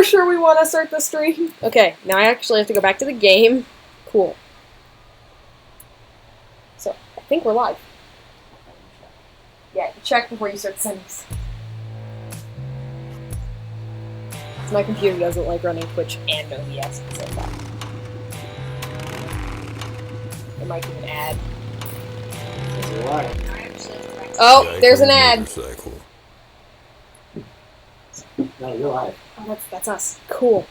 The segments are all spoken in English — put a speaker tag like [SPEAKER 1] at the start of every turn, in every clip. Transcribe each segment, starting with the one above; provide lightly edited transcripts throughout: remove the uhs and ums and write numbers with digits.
[SPEAKER 1] for sure we want to start the stream? Okay, now I actually have to go back to the game. Cool. So, I think we're live. Yeah, check before you start sending. So my computer doesn't like running Twitch and OBS at the same time. It might give an ad. Oh, there's an ad.
[SPEAKER 2] No, you're live.
[SPEAKER 1] Oh, that's us. Cool.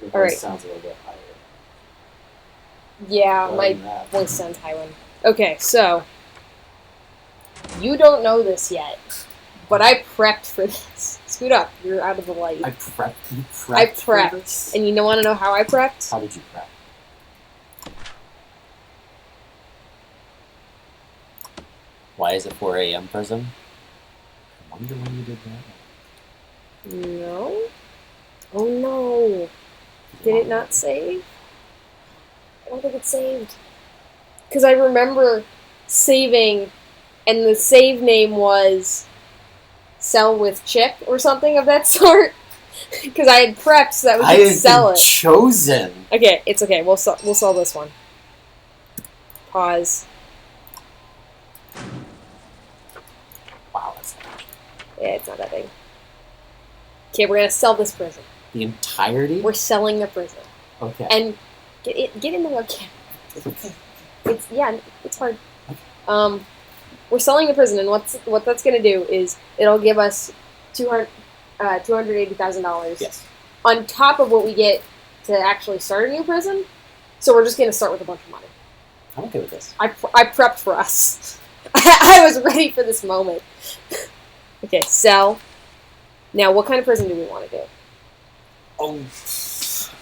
[SPEAKER 2] Your
[SPEAKER 1] All right.
[SPEAKER 2] voice sounds a little bit higher.
[SPEAKER 1] Yeah, my voice sounds high one. Okay, so you don't know this yet, but I prepped for this. Scoot up. You're out of the light.
[SPEAKER 2] I prepped. You prepped.
[SPEAKER 1] I prepped. And you want to know how I prepped?
[SPEAKER 2] How did you prep? Why is it 4 a.m. Prism? I wonder when you did that.
[SPEAKER 1] No. Oh no. Did it not save? I don't think it saved. Because I remember saving, and the save name was Sell with Chip or something of that sort. Because I had prepped so that we could sell it.
[SPEAKER 2] Chosen.
[SPEAKER 1] Okay, it's okay. We'll sell this one. Pause.
[SPEAKER 2] Wow, that's not.
[SPEAKER 1] Yeah, it's not that big. Okay, we're gonna sell this prison.
[SPEAKER 2] The entirety?
[SPEAKER 1] We're selling the prison.
[SPEAKER 2] Okay.
[SPEAKER 1] And get in the webcam.
[SPEAKER 2] Okay.
[SPEAKER 1] It's hard. We're selling the prison, and what that's gonna do is it'll give us $280,000.
[SPEAKER 2] Yes.
[SPEAKER 1] On top of what we get to actually start a new prison. So we're just gonna start with a bunch of money.
[SPEAKER 2] I'm okay with this.
[SPEAKER 1] I prepped for us. I was ready for this moment. Okay, sell. Now, what kind of prison do we want to do?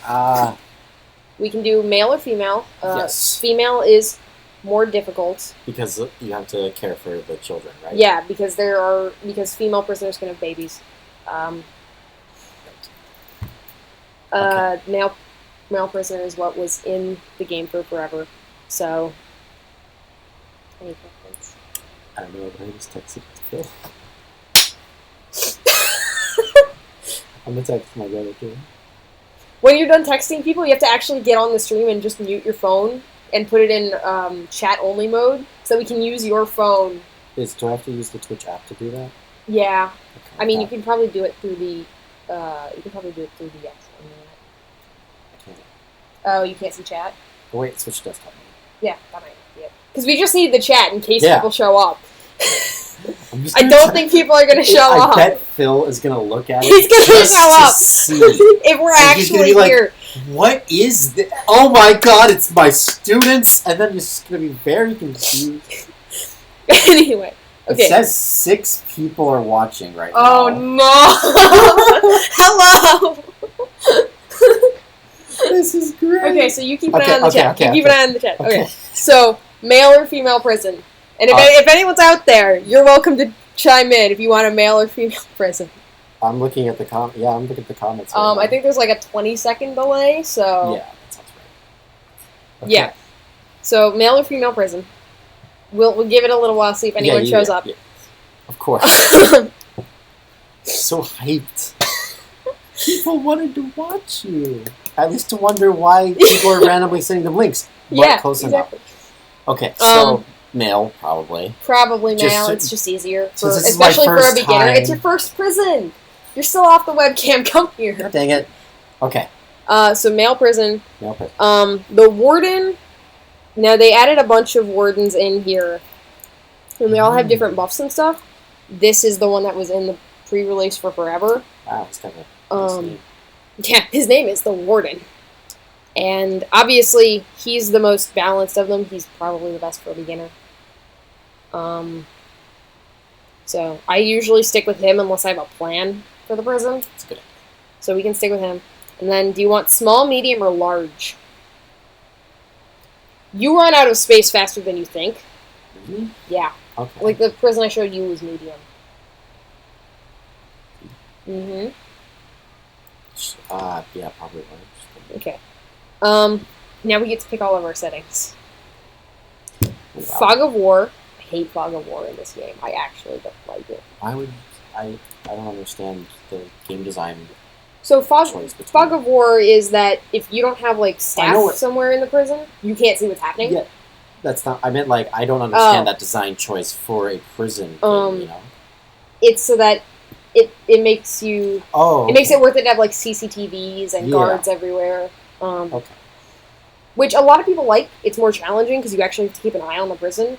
[SPEAKER 2] Oh.
[SPEAKER 1] We can do male or female.
[SPEAKER 2] Yes.
[SPEAKER 1] Female is more difficult.
[SPEAKER 2] Because you have to care for the children, right?
[SPEAKER 1] Yeah, because female prisoners can have babies.
[SPEAKER 2] Okay.
[SPEAKER 1] Male prisoner is what was in the game for forever. So, any preference?
[SPEAKER 2] I don't know if I just texted Phil. I'm gonna text my brother too.
[SPEAKER 1] When you're done texting people, you have to actually get on the stream and just mute your phone and put it in chat-only mode so we can use your phone.
[SPEAKER 2] Do I have to use the Twitch app to do that?
[SPEAKER 1] Yeah.
[SPEAKER 2] Okay,
[SPEAKER 1] I mean, you can probably do it through the actual internet.
[SPEAKER 2] I can't.
[SPEAKER 1] Oh, you can't see chat?
[SPEAKER 2] Oh, wait, switch desktop.
[SPEAKER 1] Yeah, that might be it. Because we just need the chat in case
[SPEAKER 2] Yeah.
[SPEAKER 1] people show up.
[SPEAKER 2] I
[SPEAKER 1] don't think people are going to show up.
[SPEAKER 2] I bet Phil is going to look at it.
[SPEAKER 1] He's going to show up.
[SPEAKER 2] See.
[SPEAKER 1] If we're
[SPEAKER 2] And he's gonna
[SPEAKER 1] actually
[SPEAKER 2] be like,
[SPEAKER 1] here.
[SPEAKER 2] what is this? Oh my god, it's my students! And then you're just going to be very confused.
[SPEAKER 1] Anyway. Okay.
[SPEAKER 2] It says 6 people are watching right now.
[SPEAKER 1] Oh no! Hello!
[SPEAKER 2] This is great.
[SPEAKER 1] Okay, so you keep an eye on the chat.
[SPEAKER 2] Okay,
[SPEAKER 1] keep an eye on the chat. Okay. So, male or female prison? And if anyone's out there, you're welcome to chime in if you want a male or female prison.
[SPEAKER 2] I'm looking at the I'm looking at the comments. Right
[SPEAKER 1] I think there's like a 20-second delay, so...
[SPEAKER 2] Yeah, that sounds right. Okay.
[SPEAKER 1] Yeah. So, male or female prison. We'll give it a little while, see if anyone shows up.
[SPEAKER 2] Yeah. Of course. So hyped. People wanted to watch you. At least to wonder why people are randomly sending them links.
[SPEAKER 1] Yeah,
[SPEAKER 2] close
[SPEAKER 1] exactly.
[SPEAKER 2] enough. Okay, so male, probably.
[SPEAKER 1] Probably male. It's just easier,
[SPEAKER 2] especially
[SPEAKER 1] for a beginner.
[SPEAKER 2] Time.
[SPEAKER 1] It's your first prison. You're still off the webcam. Come here.
[SPEAKER 2] Dang it. Okay.
[SPEAKER 1] So male prison.
[SPEAKER 2] Male prison.
[SPEAKER 1] The warden. Now they added a bunch of wardens in here, and they all have different buffs and stuff. This is the one that was in the pre-release for forever.
[SPEAKER 2] Wow, it's kind of nice.
[SPEAKER 1] Yeah, his name is the Warden. And obviously, he's the most balanced of them. He's probably the best for a beginner. So, I usually stick with him unless I have a plan for the prison.
[SPEAKER 2] That's good.
[SPEAKER 1] So we can stick with him. And then, do you want small, medium, or large? You run out of space faster than you think.
[SPEAKER 2] Really?
[SPEAKER 1] Yeah.
[SPEAKER 2] Okay.
[SPEAKER 1] Like the prison I showed you was medium. Mm-hmm.
[SPEAKER 2] Yeah, probably large.
[SPEAKER 1] Okay. Now we get to pick all of our settings.
[SPEAKER 2] Wow.
[SPEAKER 1] Fog of War. I hate Fog of War in this game. I actually don't like it.
[SPEAKER 2] Why would... I don't understand the game design
[SPEAKER 1] So
[SPEAKER 2] choice between.
[SPEAKER 1] fog of war is that if you don't have like
[SPEAKER 2] I know
[SPEAKER 1] staff
[SPEAKER 2] what-
[SPEAKER 1] somewhere in the prison, you can't see what's happening.
[SPEAKER 2] Yeah, that's not. I meant like I don't understand
[SPEAKER 1] Oh.
[SPEAKER 2] that design choice for a prison game. You know.
[SPEAKER 1] It's so that it makes you
[SPEAKER 2] Oh.
[SPEAKER 1] it makes it worth it to have like CCTVs and
[SPEAKER 2] Yeah.
[SPEAKER 1] guards everywhere.
[SPEAKER 2] Okay.
[SPEAKER 1] Which a lot of people like. It's more challenging because you actually have to keep an eye on the prison.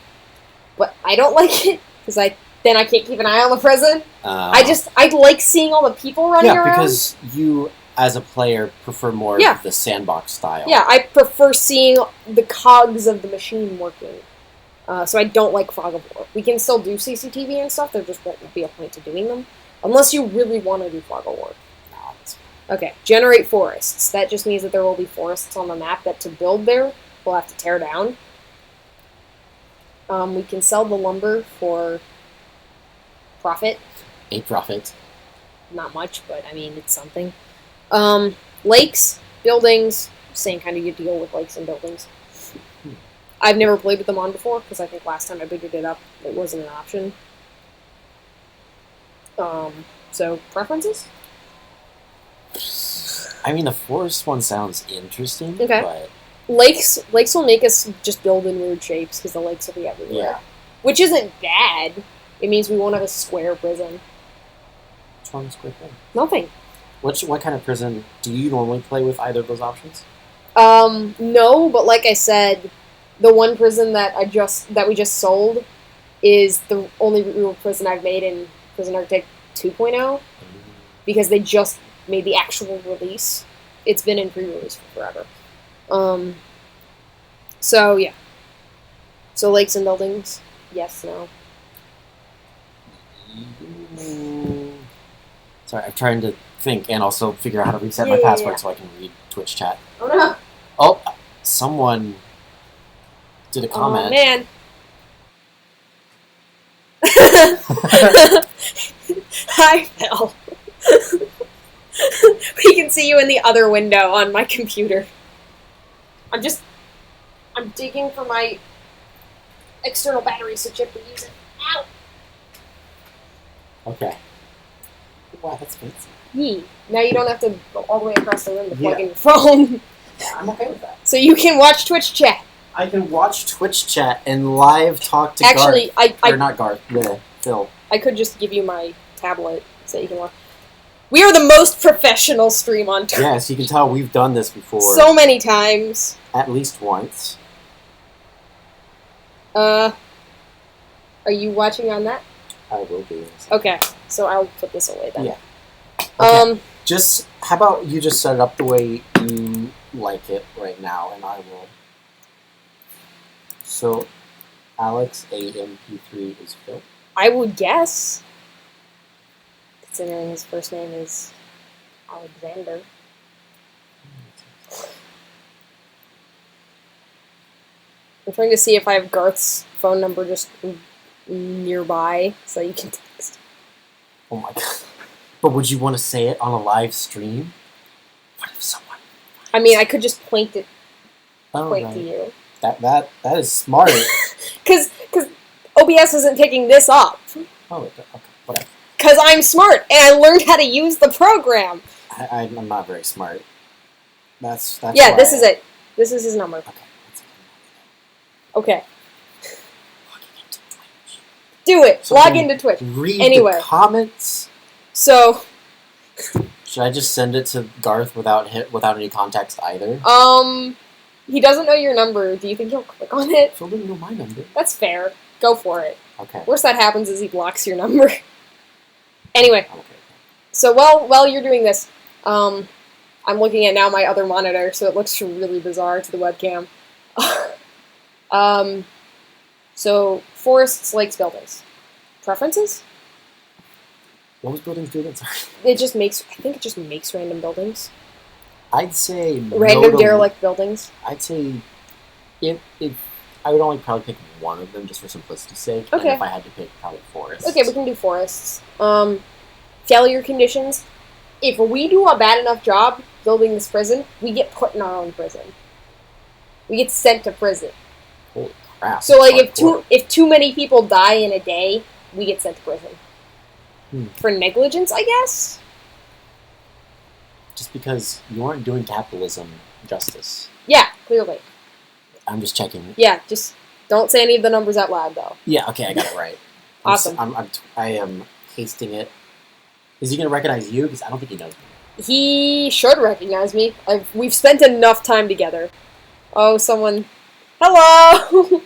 [SPEAKER 1] But I don't like it because I can't keep an eye on the prison. I like seeing all the people running around.
[SPEAKER 2] Yeah, because you, as a player, prefer more of the sandbox style.
[SPEAKER 1] Yeah, I prefer seeing the cogs of the machine working. So I don't like fog of war. We can still do CCTV and stuff. There just won't be a point to doing them unless you really want to do fog of war. Okay, generate forests. That just means that there will be forests on the map that to build there, we'll have to tear down. We can sell the lumber for profit.
[SPEAKER 2] A profit.
[SPEAKER 1] Not much, but I mean, it's something. Lakes, buildings, same kind of deal with lakes and buildings. I've never played with them on before, because I think last time I booted it up, it wasn't an option. So, preferences?
[SPEAKER 2] I mean, the forest one sounds interesting,
[SPEAKER 1] Okay.
[SPEAKER 2] but...
[SPEAKER 1] Lakes will make us just build in weird shapes, because the lakes will be everywhere.
[SPEAKER 2] Yeah.
[SPEAKER 1] Which isn't bad. It means we won't have a square prison.
[SPEAKER 2] Which one's square prison?
[SPEAKER 1] Nothing.
[SPEAKER 2] What kind of prison do you normally play with either of those options?
[SPEAKER 1] No, but like I said, the one prison that we just sold is the only real prison I've made in Prison Architect 2.0 because they just made the actual release. It's been in pre-release for forever. So yeah. So lakes and buildings, yes, no.
[SPEAKER 2] Sorry, I'm trying to think and also figure out how to reset my password so I can read Twitch chat.
[SPEAKER 1] Oh no!
[SPEAKER 2] Oh, someone did a comment.
[SPEAKER 1] Oh man! Hi, Phil. We can see you in the other window on my computer. I'm digging for my external battery so Chip can use it. Ow!
[SPEAKER 2] Okay. Wow, that's fancy.
[SPEAKER 1] Yee. Now you don't have to go all the way across the room to plug in your phone.
[SPEAKER 2] I'm okay with that.
[SPEAKER 1] So you can watch Twitch chat.
[SPEAKER 2] I can watch Twitch chat and live talk to
[SPEAKER 1] Actually,
[SPEAKER 2] Garth. Not Garth, Phil.
[SPEAKER 1] I could just give you my tablet so you can watch. We are the most professional stream on Twitch.
[SPEAKER 2] Yes, you can tell we've done this before.
[SPEAKER 1] So many times.
[SPEAKER 2] At least once.
[SPEAKER 1] Are you watching on that?
[SPEAKER 2] I will be.
[SPEAKER 1] Okay, so I'll put this away then.
[SPEAKER 2] Yeah. Okay. How about you just set it up the way you like it right now, and I will. So, Alex AMP3 is Phil?
[SPEAKER 1] I would guess. Considering his first name is Alexander. I'm trying to see if I have Garth's phone number just nearby so you can text.
[SPEAKER 2] Oh my god. But would you want to say it on a live stream? What if someone...
[SPEAKER 1] I mean, I could just point to
[SPEAKER 2] right.
[SPEAKER 1] you.
[SPEAKER 2] That is smart.
[SPEAKER 1] Because OBS isn't picking this up.
[SPEAKER 2] Oh, okay, whatever.
[SPEAKER 1] Because I'm smart, and I learned how to use the program.
[SPEAKER 2] I'm not very smart. That's
[SPEAKER 1] yeah, this is it. This is his number.
[SPEAKER 2] Okay.
[SPEAKER 1] Okay. Do it.
[SPEAKER 2] So
[SPEAKER 1] log into Twitch.
[SPEAKER 2] Read
[SPEAKER 1] anyway.
[SPEAKER 2] The comments.
[SPEAKER 1] So.
[SPEAKER 2] Should I just send it to Garth without any context either?
[SPEAKER 1] He doesn't know your number. Do you think he'll click on it?
[SPEAKER 2] Phil doesn't know my number.
[SPEAKER 1] That's fair. Go for it.
[SPEAKER 2] Okay.
[SPEAKER 1] Worst that happens is he blocks your number. Anyway.
[SPEAKER 2] Okay.
[SPEAKER 1] So while you're doing this, I'm looking at now my other monitor, so it looks really bizarre to the webcam. So forests, lakes, buildings. Preferences?
[SPEAKER 2] What was buildings do again? Sorry.
[SPEAKER 1] I think it just makes random buildings.
[SPEAKER 2] I'd say
[SPEAKER 1] random derelict buildings.
[SPEAKER 2] I'd say if I would only probably pick one of them just for simplicity's sake.
[SPEAKER 1] Okay.
[SPEAKER 2] And if I had to pick, probably forests.
[SPEAKER 1] Okay, we can do forests. Failure conditions. If we do a bad enough job building this prison, we get put in our own prison. We get sent to prison.
[SPEAKER 2] Holy crap!
[SPEAKER 1] So like if too many people die in a day, we get sent to prison. for negligence, I guess.
[SPEAKER 2] Just because you aren't doing capitalism justice.
[SPEAKER 1] Yeah, clearly.
[SPEAKER 2] I'm just checking.
[SPEAKER 1] Yeah, just don't say any of the numbers out loud, though.
[SPEAKER 2] Yeah, okay, I got it right.
[SPEAKER 1] Awesome.
[SPEAKER 2] I am pasting it. Is he going to recognize you? Because I don't think he knows me.
[SPEAKER 1] He should recognize me. We've spent enough time together. Oh, someone... Hello!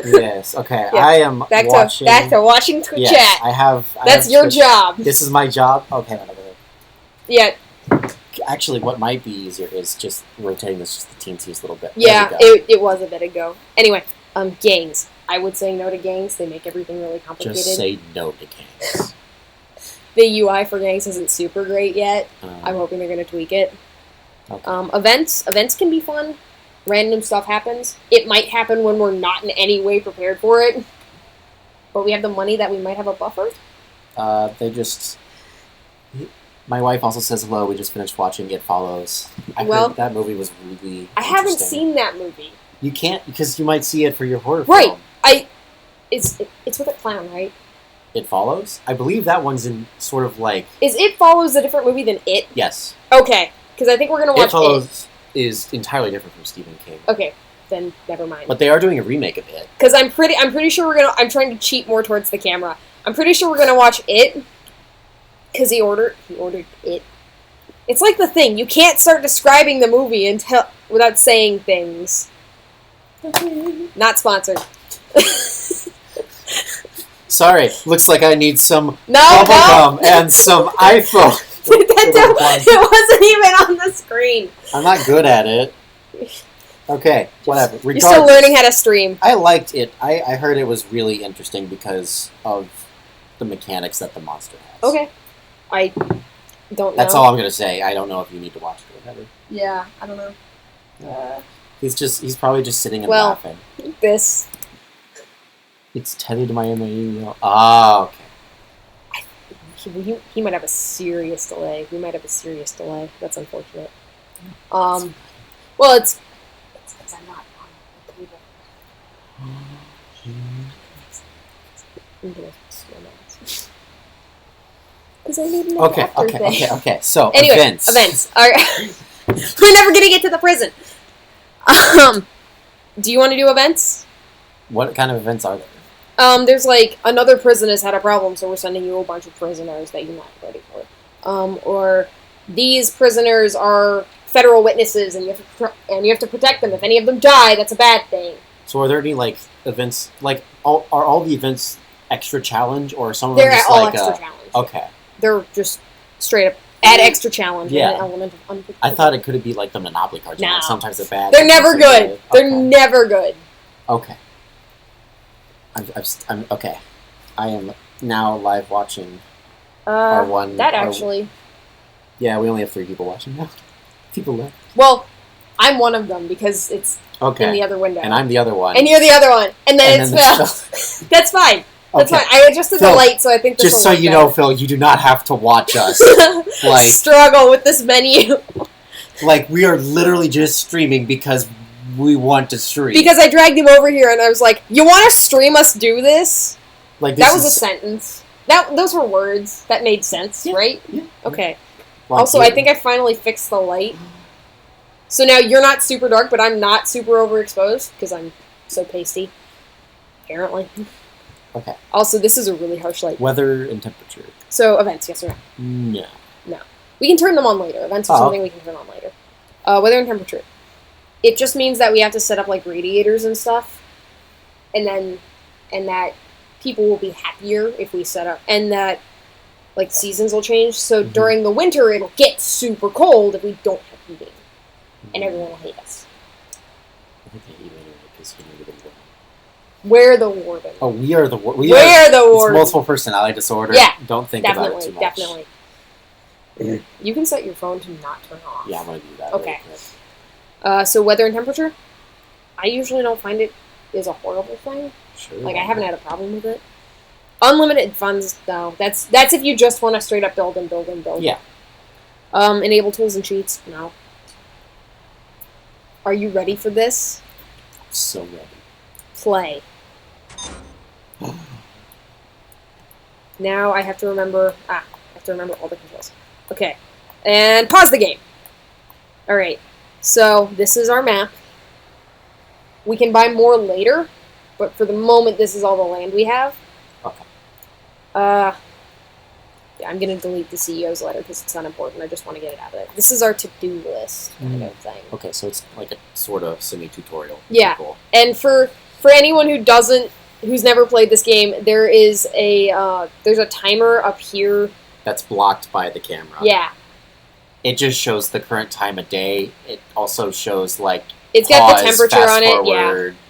[SPEAKER 2] Yes, okay.
[SPEAKER 1] Yeah.
[SPEAKER 2] I am
[SPEAKER 1] back to watching chat.
[SPEAKER 2] Yes, I have
[SPEAKER 1] your job.
[SPEAKER 2] This is my job? Okay, whatever.
[SPEAKER 1] Yeah.
[SPEAKER 2] Actually, what might be easier is just rotating this just the teensiest little bit.
[SPEAKER 1] Yeah, it was a bit ago. Anyway, gangs. I would say no to gangs. They make everything really complicated.
[SPEAKER 2] Just say no to gangs.
[SPEAKER 1] The UI for gangs isn't super great yet. I'm hoping they're going to tweak it.
[SPEAKER 2] Okay.
[SPEAKER 1] Events can be fun. Random stuff happens. It might happen when we're not in any way prepared for it. But we have the money that we might have a buffer.
[SPEAKER 2] My wife also says hello. We just finished watching It Follows. I heard that movie was really
[SPEAKER 1] I haven't seen that movie.
[SPEAKER 2] You can't, because you might see it for your horror
[SPEAKER 1] film.
[SPEAKER 2] Right.
[SPEAKER 1] It's with a clown, right?
[SPEAKER 2] It Follows? I believe that one's in sort of like...
[SPEAKER 1] Is It Follows a different movie than It?
[SPEAKER 2] Yes.
[SPEAKER 1] Okay, because I think we're going to watch
[SPEAKER 2] It Follows is entirely different from Stephen King.
[SPEAKER 1] Okay, then never mind.
[SPEAKER 2] But they are doing a remake of It.
[SPEAKER 1] Because I'm pretty sure we're going to... I'm trying to cheat more towards the camera. I'm pretty sure we're going to watch It... Because he ordered it. It's like The Thing. You can't start describing the movie without saying things. Not sponsored.
[SPEAKER 2] Sorry, looks like I need some
[SPEAKER 1] no.
[SPEAKER 2] bubblegum and some iPhone.
[SPEAKER 1] It wasn't even on the screen.
[SPEAKER 2] I'm not good at it. Okay, whatever.
[SPEAKER 1] You're still learning how to stream.
[SPEAKER 2] I liked it. I heard it was really interesting because of the mechanics that the monster has.
[SPEAKER 1] Okay. I don't know.
[SPEAKER 2] That's all I'm going to say. I don't know if you need to watch it or whatever.
[SPEAKER 1] Yeah, I don't know.
[SPEAKER 2] He's probably just sitting and laughing.
[SPEAKER 1] This.
[SPEAKER 2] It's tethered to my email. Ah, okay.
[SPEAKER 1] He might have a serious delay. We might have a serious delay. That's unfortunate. Well, it's because I'm not on the cable. I'm gonna slow down. Because I need my
[SPEAKER 2] Okay. So,
[SPEAKER 1] anyway,
[SPEAKER 2] events.
[SPEAKER 1] All right. We're never going to get to the prison. Do you want to do events?
[SPEAKER 2] What kind of events are there?
[SPEAKER 1] There's like, another prison has had a problem, so we're sending you a bunch of prisoners that you're not ready for. Or these prisoners are federal witnesses, and you have to protect them. If any of them die, that's a bad thing.
[SPEAKER 2] So are there any, like, events, like, are all the events extra challenge, or some of them
[SPEAKER 1] just
[SPEAKER 2] like...
[SPEAKER 1] They're all extra challenge.
[SPEAKER 2] Okay.
[SPEAKER 1] They're just straight up add extra challenge and an element of unpredictability.
[SPEAKER 2] I thought it could be like the Monopoly cards.
[SPEAKER 1] No.
[SPEAKER 2] Like sometimes they're bad.
[SPEAKER 1] They're never good. They're never good.
[SPEAKER 2] Okay. I'm okay. I am now live watching our one.
[SPEAKER 1] That actually.
[SPEAKER 2] Yeah, we only have 3 people watching now. People left.
[SPEAKER 1] Well, I'm one of them because it's in the other window.
[SPEAKER 2] And I'm the other one.
[SPEAKER 1] And you're the other one. And then it's Phil. That's fine. That's fine. I adjusted the light, so I think this
[SPEAKER 2] just so you know, Phil, you do not have to watch us. Like
[SPEAKER 1] struggle with this menu.
[SPEAKER 2] Like, we are literally just streaming because we want to stream.
[SPEAKER 1] Because I dragged him over here and I was like, you want to stream us do this?
[SPEAKER 2] Like
[SPEAKER 1] that was a sentence. Those were words. That made sense, right?
[SPEAKER 2] Yeah.
[SPEAKER 1] Okay. Also, I think I finally fixed the light. So now you're not super dark, but I'm not super overexposed because I'm so pasty. Apparently.
[SPEAKER 2] Okay.
[SPEAKER 1] Also, this is a really harsh light.
[SPEAKER 2] Weather and temperature.
[SPEAKER 1] So, events, yes or no?
[SPEAKER 2] No.
[SPEAKER 1] No. We can turn them on later. Events are something we can turn on later. Weather and temperature. It just means that we have to set up, like, radiators and stuff. And that people will be happier if we set up. And that, like, seasons will change. So, during the winter, it'll get super cold if we don't have heating. And everyone will hate us.
[SPEAKER 2] I think they hate me because we live in
[SPEAKER 1] We're the warden.
[SPEAKER 2] Oh, we are the warden.
[SPEAKER 1] We're the warden.
[SPEAKER 2] It's multiple personality disorder.
[SPEAKER 1] Yeah.
[SPEAKER 2] Don't think about it too much.
[SPEAKER 1] Definitely. You can set your phone to not turn off.
[SPEAKER 2] Yeah, I'm going to do that.
[SPEAKER 1] Okay. Really so weather and temperature? I usually don't find it is a horrible thing.
[SPEAKER 2] Sure.
[SPEAKER 1] Like, I haven't had a problem with it. Unlimited funds, though. That's if you just want to straight up build and build and build.
[SPEAKER 2] Yeah.
[SPEAKER 1] Enable tools and cheats? No. Are you ready for this?
[SPEAKER 2] So ready.
[SPEAKER 1] Play. Now I have to remember. I have to remember all the controls. Okay, and pause the game. All right. So this is our map. We can buy more later, but for the moment, this is all the land we have.
[SPEAKER 2] Okay.
[SPEAKER 1] Yeah, I'm gonna delete the CEO's letter because it's not important. I just want to get it out of there. This is our to-do list kind of thing.
[SPEAKER 2] Okay, so it's like a sort of semi-tutorial.
[SPEAKER 1] Yeah.
[SPEAKER 2] Cool.
[SPEAKER 1] And for anyone who's never played this game, there is there's a timer up here.
[SPEAKER 2] That's blocked by the camera.
[SPEAKER 1] Yeah.
[SPEAKER 2] It just shows the current time of day. It also shows like
[SPEAKER 1] it's
[SPEAKER 2] pause,
[SPEAKER 1] got the temperature
[SPEAKER 2] fast
[SPEAKER 1] on it.
[SPEAKER 2] forward.
[SPEAKER 1] Yeah.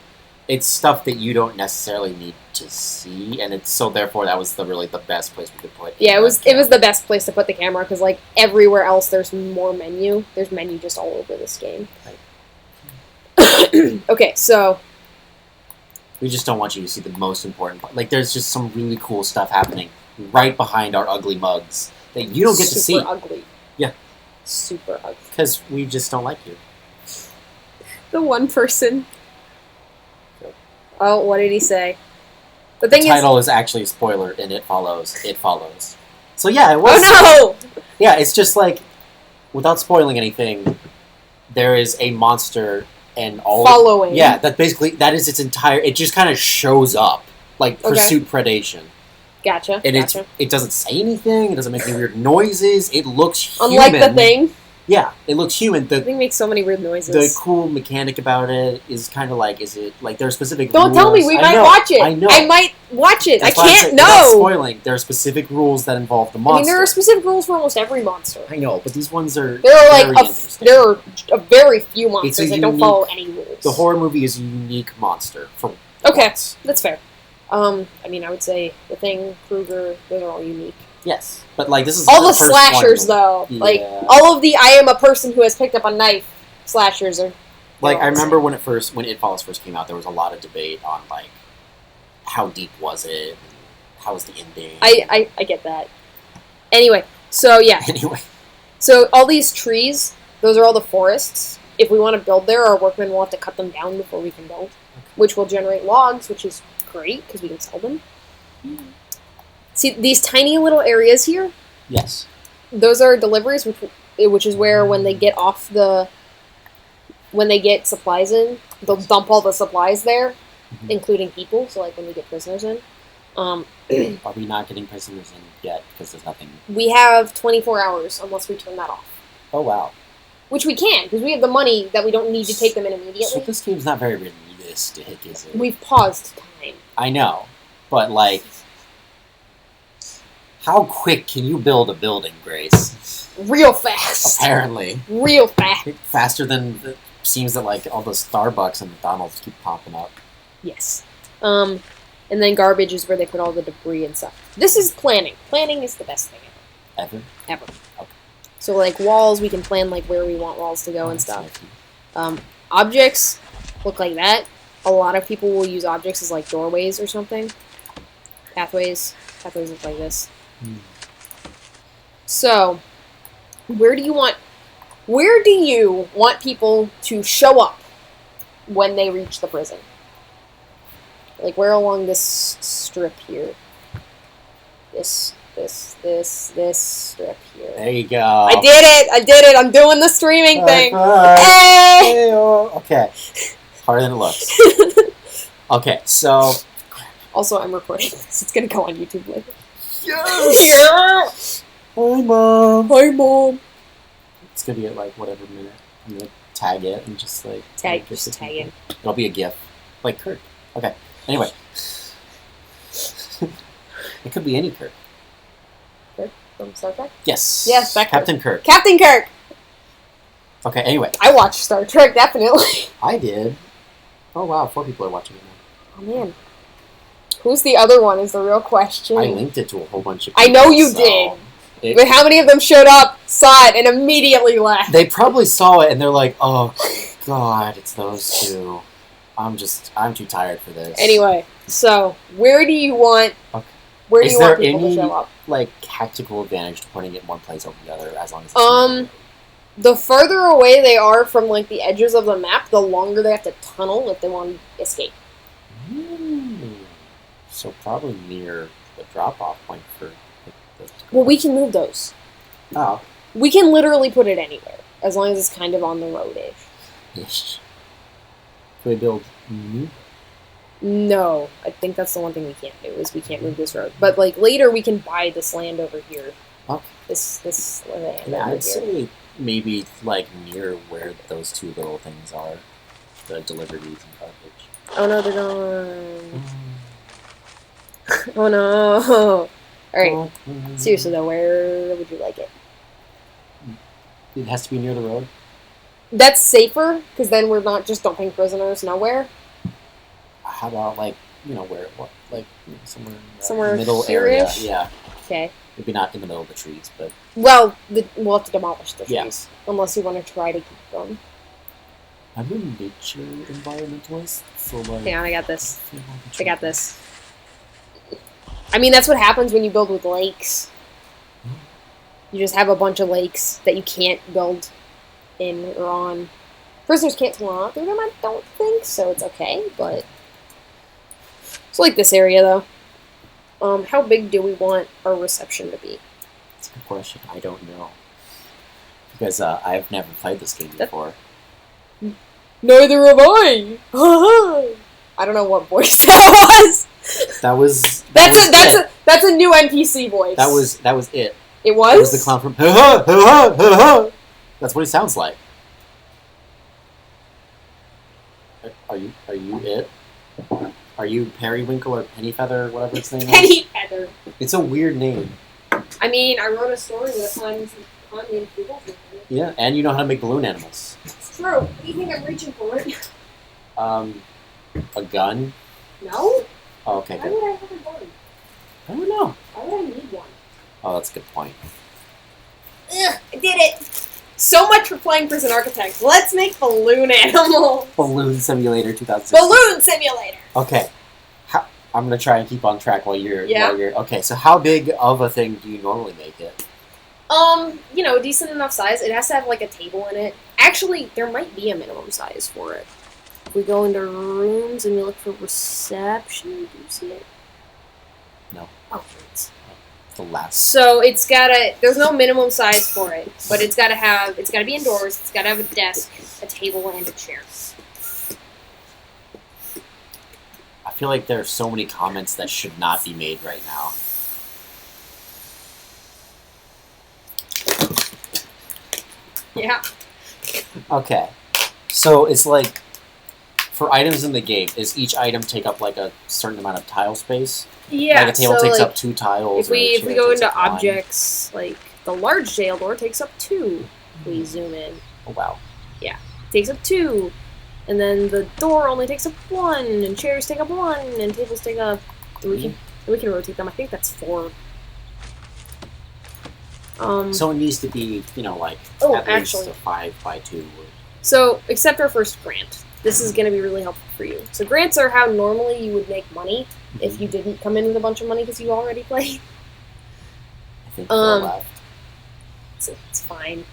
[SPEAKER 2] It's stuff that you don't necessarily need to see, and it's so therefore that was really the best place we could put.
[SPEAKER 1] Yeah, it was the best place to put the camera because like everywhere else there's more menu. There's menu just all over this game. Right. Okay, so
[SPEAKER 2] we just don't want you to see the most important part. Like there's just some really cool stuff happening right behind our ugly mugs that you don't get to see.
[SPEAKER 1] Super ugly.
[SPEAKER 2] Yeah.
[SPEAKER 1] Super ugly.
[SPEAKER 2] Because we just don't like you.
[SPEAKER 1] The one person. Oh, what did he say? The
[SPEAKER 2] title is actually a spoiler, and it follows. It follows. So yeah, it was.
[SPEAKER 1] Oh no!
[SPEAKER 2] Yeah, it's just like, without spoiling anything, there is a monster and all.
[SPEAKER 1] Following.
[SPEAKER 2] Yeah, that is its entire. It just kind of shows up, like pursuit predation.
[SPEAKER 1] Gotcha.
[SPEAKER 2] And it doesn't say anything. It doesn't make any weird noises. It looks human.
[SPEAKER 1] Unlike the thing.
[SPEAKER 2] Yeah, it looks human.
[SPEAKER 1] The thing makes so many weird noises.
[SPEAKER 2] The cool mechanic about it is kind of like, is it like there are specific
[SPEAKER 1] Don't
[SPEAKER 2] rules.
[SPEAKER 1] Tell me, we might watch it.
[SPEAKER 2] I know.
[SPEAKER 1] I might watch it.
[SPEAKER 2] That's
[SPEAKER 1] I can't know.
[SPEAKER 2] Without spoiling, there are specific rules that involve the monster.
[SPEAKER 1] I mean, there are specific rules for almost every monster.
[SPEAKER 2] I know, but these ones are
[SPEAKER 1] there are a very few monsters that don't follow any rules.
[SPEAKER 2] The horror movie is a unique monster.
[SPEAKER 1] That's fair. I mean, I would say The Thing, Krueger, those are all unique.
[SPEAKER 2] Yes, but like this is
[SPEAKER 1] all the slashers though. Yeah. Like all of the I am a person who has picked up a knife slashers are.
[SPEAKER 2] Like I remember when It Follows first came out, there was a lot of debate on like how deep was it, how was the ending.
[SPEAKER 1] I get that. Anyway, so yeah. So all these trees, those are all the forests. If we want to build there, our workmen will have to cut them down before we can build, which will generate logs, which is great because we can sell them. See these tiny little areas here?
[SPEAKER 2] Yes.
[SPEAKER 1] Those are deliveries, which is where when they get supplies in, they'll dump all the supplies there, including people. So like when we get prisoners in.
[SPEAKER 2] Are we not getting prisoners in yet because there's nothing?
[SPEAKER 1] We have 24 hours unless we turn that off.
[SPEAKER 2] Oh wow.
[SPEAKER 1] Which we can because we have the money that we don't need to take them in immediately.
[SPEAKER 2] So this game's not very realistic, is it?
[SPEAKER 1] We've paused time.
[SPEAKER 2] I know, but like. How quick can you build a building, Grace?
[SPEAKER 1] Real fast.
[SPEAKER 2] Apparently.
[SPEAKER 1] Real fast.
[SPEAKER 2] Faster than it seems that like all the Starbucks and McDonald's keep popping up.
[SPEAKER 1] Yes. And then garbage is where they put all the debris and stuff. This is planning. Planning is the best thing
[SPEAKER 2] ever.
[SPEAKER 1] Ever.
[SPEAKER 2] Okay.
[SPEAKER 1] So like walls, we can plan like where we want walls to go and stuff. Objects look like that. A lot of people will use objects as like doorways or something. Pathways look like this. So, where do you want people to show up when they reach the prison? Like, where along this strip here? This strip here.
[SPEAKER 2] There you go.
[SPEAKER 1] I did it! I'm doing the streaming thing!
[SPEAKER 2] Hey! Okay. Harder than it looks. Okay, so...
[SPEAKER 1] Also, I'm recording this. It's gonna go on YouTube later.
[SPEAKER 2] Yes! Hi, Mom.
[SPEAKER 1] Hi, Mom.
[SPEAKER 2] It's gonna be at like whatever minute. I'm gonna tag it and just like
[SPEAKER 1] tag it.
[SPEAKER 2] It'll be a GIF, like Kirk. Okay. Anyway, it could be any Kirk.
[SPEAKER 1] Kirk from Star Trek.
[SPEAKER 2] Yes.
[SPEAKER 1] Yes,
[SPEAKER 2] Captain Kirk.
[SPEAKER 1] Captain Kirk.
[SPEAKER 2] Okay. Anyway,
[SPEAKER 1] I watched Star Trek definitely.
[SPEAKER 2] I did. Oh wow, 4 people are watching it now.
[SPEAKER 1] Oh man. Who's the other one is the real question.
[SPEAKER 2] I linked it to a whole bunch of people.
[SPEAKER 1] I know you did. But how many of them showed up, saw it, and immediately left?
[SPEAKER 2] They probably saw it and they're like, oh, God, it's those two. I'm too tired for this.
[SPEAKER 1] Anyway, so, where do you want people to show up?
[SPEAKER 2] Is there any, like, tactical advantage to putting it in one place over the other, as long as it's
[SPEAKER 1] the further away they are from, like, the edges of the map, the longer they have to tunnel if they want to escape.
[SPEAKER 2] So probably near the drop-off point for the
[SPEAKER 1] Well, we can move those.
[SPEAKER 2] Oh.
[SPEAKER 1] We can literally put it anywhere, as long as it's kind of on the road-ish.
[SPEAKER 2] Yes. Can we build new?
[SPEAKER 1] No, I think that's the one thing we can't do, is we can't move this road. But, like, later we can buy this land over here.
[SPEAKER 2] Okay.
[SPEAKER 1] This land
[SPEAKER 2] Yeah,
[SPEAKER 1] over
[SPEAKER 2] I'd
[SPEAKER 1] here.
[SPEAKER 2] say maybe, like, near where those two little things are. The deliveries and garbage.
[SPEAKER 1] Oh no, they're gone. Oh no. Alright. Seriously though, where would you like it?
[SPEAKER 2] It has to be near the road?
[SPEAKER 1] That's safer, because then we're not just dumping prisoners nowhere.
[SPEAKER 2] How about, like, you know, where, what, like, somewhere in the
[SPEAKER 1] Somewhere
[SPEAKER 2] middle area?
[SPEAKER 1] here-ish?
[SPEAKER 2] Yeah.
[SPEAKER 1] Okay.
[SPEAKER 2] Maybe not in the middle of the trees, but...
[SPEAKER 1] Well, we'll have to demolish the trees.
[SPEAKER 2] Yeah.
[SPEAKER 1] Unless you want to try to keep them.
[SPEAKER 2] I'm a nature environmentalist, so, like...
[SPEAKER 1] Hang on, I got this. I got this. I mean, that's what happens when you build with lakes. You just have a bunch of lakes that you can't build in or on. Prisoners can't run through them, I don't think, so it's okay, but... It's like this area, though. How big do we want our reception to be?
[SPEAKER 2] That's a good question. I don't know. Because I've never played this game before.
[SPEAKER 1] Neither have I! I don't know what voice that was! That's a new NPC voice.
[SPEAKER 2] That was it.
[SPEAKER 1] It was?
[SPEAKER 2] It was the clown from ha ha ha ha. That's what he sounds like. Are you it? Are you Periwinkle or Pennyfeather or whatever its name is?
[SPEAKER 1] Pennyfeather.
[SPEAKER 2] It's a weird name.
[SPEAKER 1] I mean, I wrote a story with a con named Google.
[SPEAKER 2] Yeah, and you know how to make balloon animals.
[SPEAKER 1] It's true. What do you think I'm reaching for?
[SPEAKER 2] A gun?
[SPEAKER 1] No?
[SPEAKER 2] Oh, okay,
[SPEAKER 1] Why
[SPEAKER 2] good.
[SPEAKER 1] would I have a gun?
[SPEAKER 2] I don't know.
[SPEAKER 1] Why would I need one?
[SPEAKER 2] Oh, that's a good point.
[SPEAKER 1] Ugh, I did it! So much for playing Prison Architect. Let's make balloon animals.
[SPEAKER 2] Balloon Simulator 2016.
[SPEAKER 1] Balloon Simulator!
[SPEAKER 2] Okay. I'm going to try and keep on track while you're...
[SPEAKER 1] Yeah.
[SPEAKER 2] Okay, so how big of a thing do you normally make it?
[SPEAKER 1] You know, decent enough size. It has to have, like, a table in it. Actually, there might be a minimum size for it. If we go into rooms and we look for reception, do you see it?
[SPEAKER 2] No.
[SPEAKER 1] Oh, it's
[SPEAKER 2] the last.
[SPEAKER 1] So it's gotta. There's no minimum size for it, but it's gotta have. It's gotta be indoors. It's gotta have a desk, a table, and a chair.
[SPEAKER 2] I feel like there are so many comments that should not be made right now.
[SPEAKER 1] Yeah.
[SPEAKER 2] Okay. So it's like, for items in the game, does each item take up like a certain amount of tile space?
[SPEAKER 1] Yeah.
[SPEAKER 2] Like a table
[SPEAKER 1] so
[SPEAKER 2] takes
[SPEAKER 1] like,
[SPEAKER 2] up 2 tiles.
[SPEAKER 1] If we
[SPEAKER 2] chair
[SPEAKER 1] go
[SPEAKER 2] takes
[SPEAKER 1] into
[SPEAKER 2] up 1.
[SPEAKER 1] objects, like the large jail door takes up 2. If we zoom in.
[SPEAKER 2] Oh wow.
[SPEAKER 1] Yeah. Takes up 2. And then the door only takes up 1, and chairs take up 1, and tables take up. We can rotate them. I think that's 4.
[SPEAKER 2] So it needs to be, you know, like
[SPEAKER 1] at
[SPEAKER 2] least
[SPEAKER 1] least
[SPEAKER 2] a 5 by 2.
[SPEAKER 1] So, except our first grant. This is going to be really helpful for you. So grants are how normally you would make money if you didn't come in with a bunch of money because you already played.
[SPEAKER 2] I think Phil left.
[SPEAKER 1] It's fine.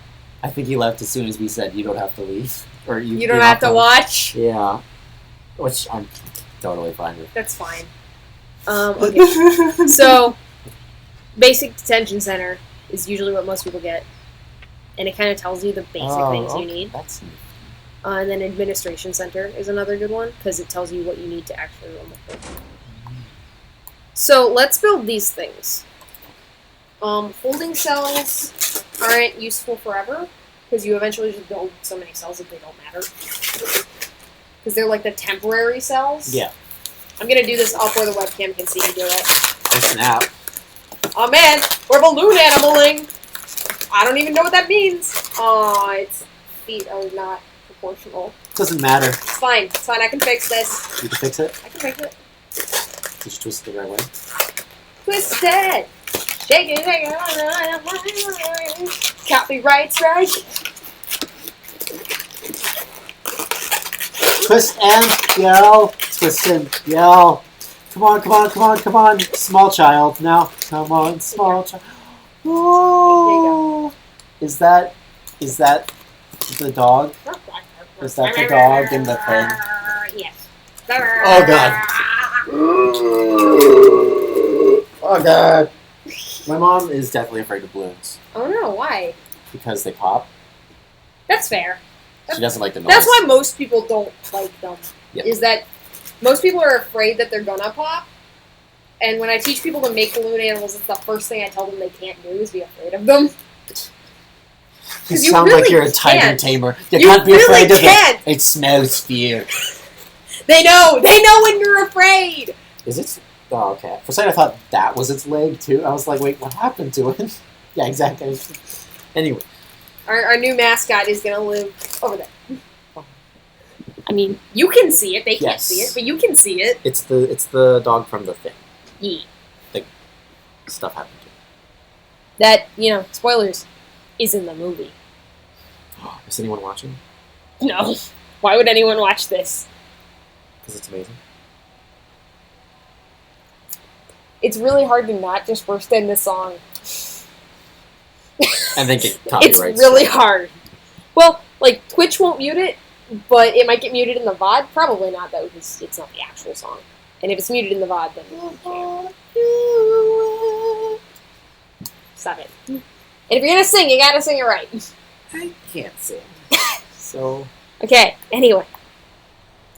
[SPEAKER 2] I think he left as soon as we said you don't have to leave. Or
[SPEAKER 1] you don't have to watch?
[SPEAKER 2] Yeah. Which I'm totally fine with.
[SPEAKER 1] That's fine. Okay. So, basic detention center is usually what most people get. And it kind of tells you the basic things you need.
[SPEAKER 2] That's neat.
[SPEAKER 1] And then administration center is another good one because it tells you what you need to actually run the thing. So let's build these things. Holding cells aren't useful forever because you eventually just build so many cells that they don't matter. Because they're like the temporary cells.
[SPEAKER 2] Yeah.
[SPEAKER 1] I'm gonna do this up where the webcam can see me do it.
[SPEAKER 2] Oh snap.
[SPEAKER 1] Oh man, we're balloon animaling. I don't even know what that means. Aw, its feet are not proportional.
[SPEAKER 2] Doesn't matter.
[SPEAKER 1] It's fine. It's fine. I can fix this.
[SPEAKER 2] You can fix it?
[SPEAKER 1] I can fix it.
[SPEAKER 2] Did you twist it the right way?
[SPEAKER 1] Twist it. Shake it, shake it. Copyright strike.
[SPEAKER 2] Twist and yell. Twist and yell. Come on, come on, come on, come on. Small child. Now. Come on, small child. Oh. Is that the dog? Is that the dog in the thing?
[SPEAKER 1] Yes.
[SPEAKER 2] Oh god. Oh god. My mom is definitely afraid of balloons
[SPEAKER 1] Oh no, why?
[SPEAKER 2] because they pop.
[SPEAKER 1] That's fair.
[SPEAKER 2] She doesn't like the noise.
[SPEAKER 1] That's why most people don't like them.
[SPEAKER 2] Yep.
[SPEAKER 1] Is that most people are afraid that they're gonna pop. And when I teach people to make balloon animals, it's the first thing I tell them they can't do is be afraid of them.
[SPEAKER 2] You
[SPEAKER 1] you
[SPEAKER 2] sound
[SPEAKER 1] really
[SPEAKER 2] like you're a tiger
[SPEAKER 1] can't.
[SPEAKER 2] tamer.
[SPEAKER 1] You
[SPEAKER 2] can't be
[SPEAKER 1] really
[SPEAKER 2] afraid of
[SPEAKER 1] can't.
[SPEAKER 2] it. It smells fear.
[SPEAKER 1] They know when you're afraid.
[SPEAKER 2] Is it? Oh, okay. For a second, I thought that was its leg too. I was like, wait, what happened to it? Yeah, exactly. Anyway,
[SPEAKER 1] Our new mascot is gonna live over there. I mean, you can see it. They can't
[SPEAKER 2] Yes.
[SPEAKER 1] see it, but you can see it.
[SPEAKER 2] it's the dog from the thing.
[SPEAKER 1] Yeah.
[SPEAKER 2] Stuff happened to
[SPEAKER 1] That, spoilers, is in the movie.
[SPEAKER 2] it. Is anyone watching?
[SPEAKER 1] No. Why would anyone watch this?
[SPEAKER 2] Because it's amazing.
[SPEAKER 1] It's really hard to not just burst in this song.
[SPEAKER 2] And then get copyrights.
[SPEAKER 1] It's really hard. Well, like, Twitch won't mute it, but it might get muted in the VOD. Probably not, though, because it's not the actual song. And if it's muted in the VOD, then it can't. Stop it. And if you're gonna sing, you gotta sing it right.
[SPEAKER 2] I can't sing. So,
[SPEAKER 1] Okay, anyway.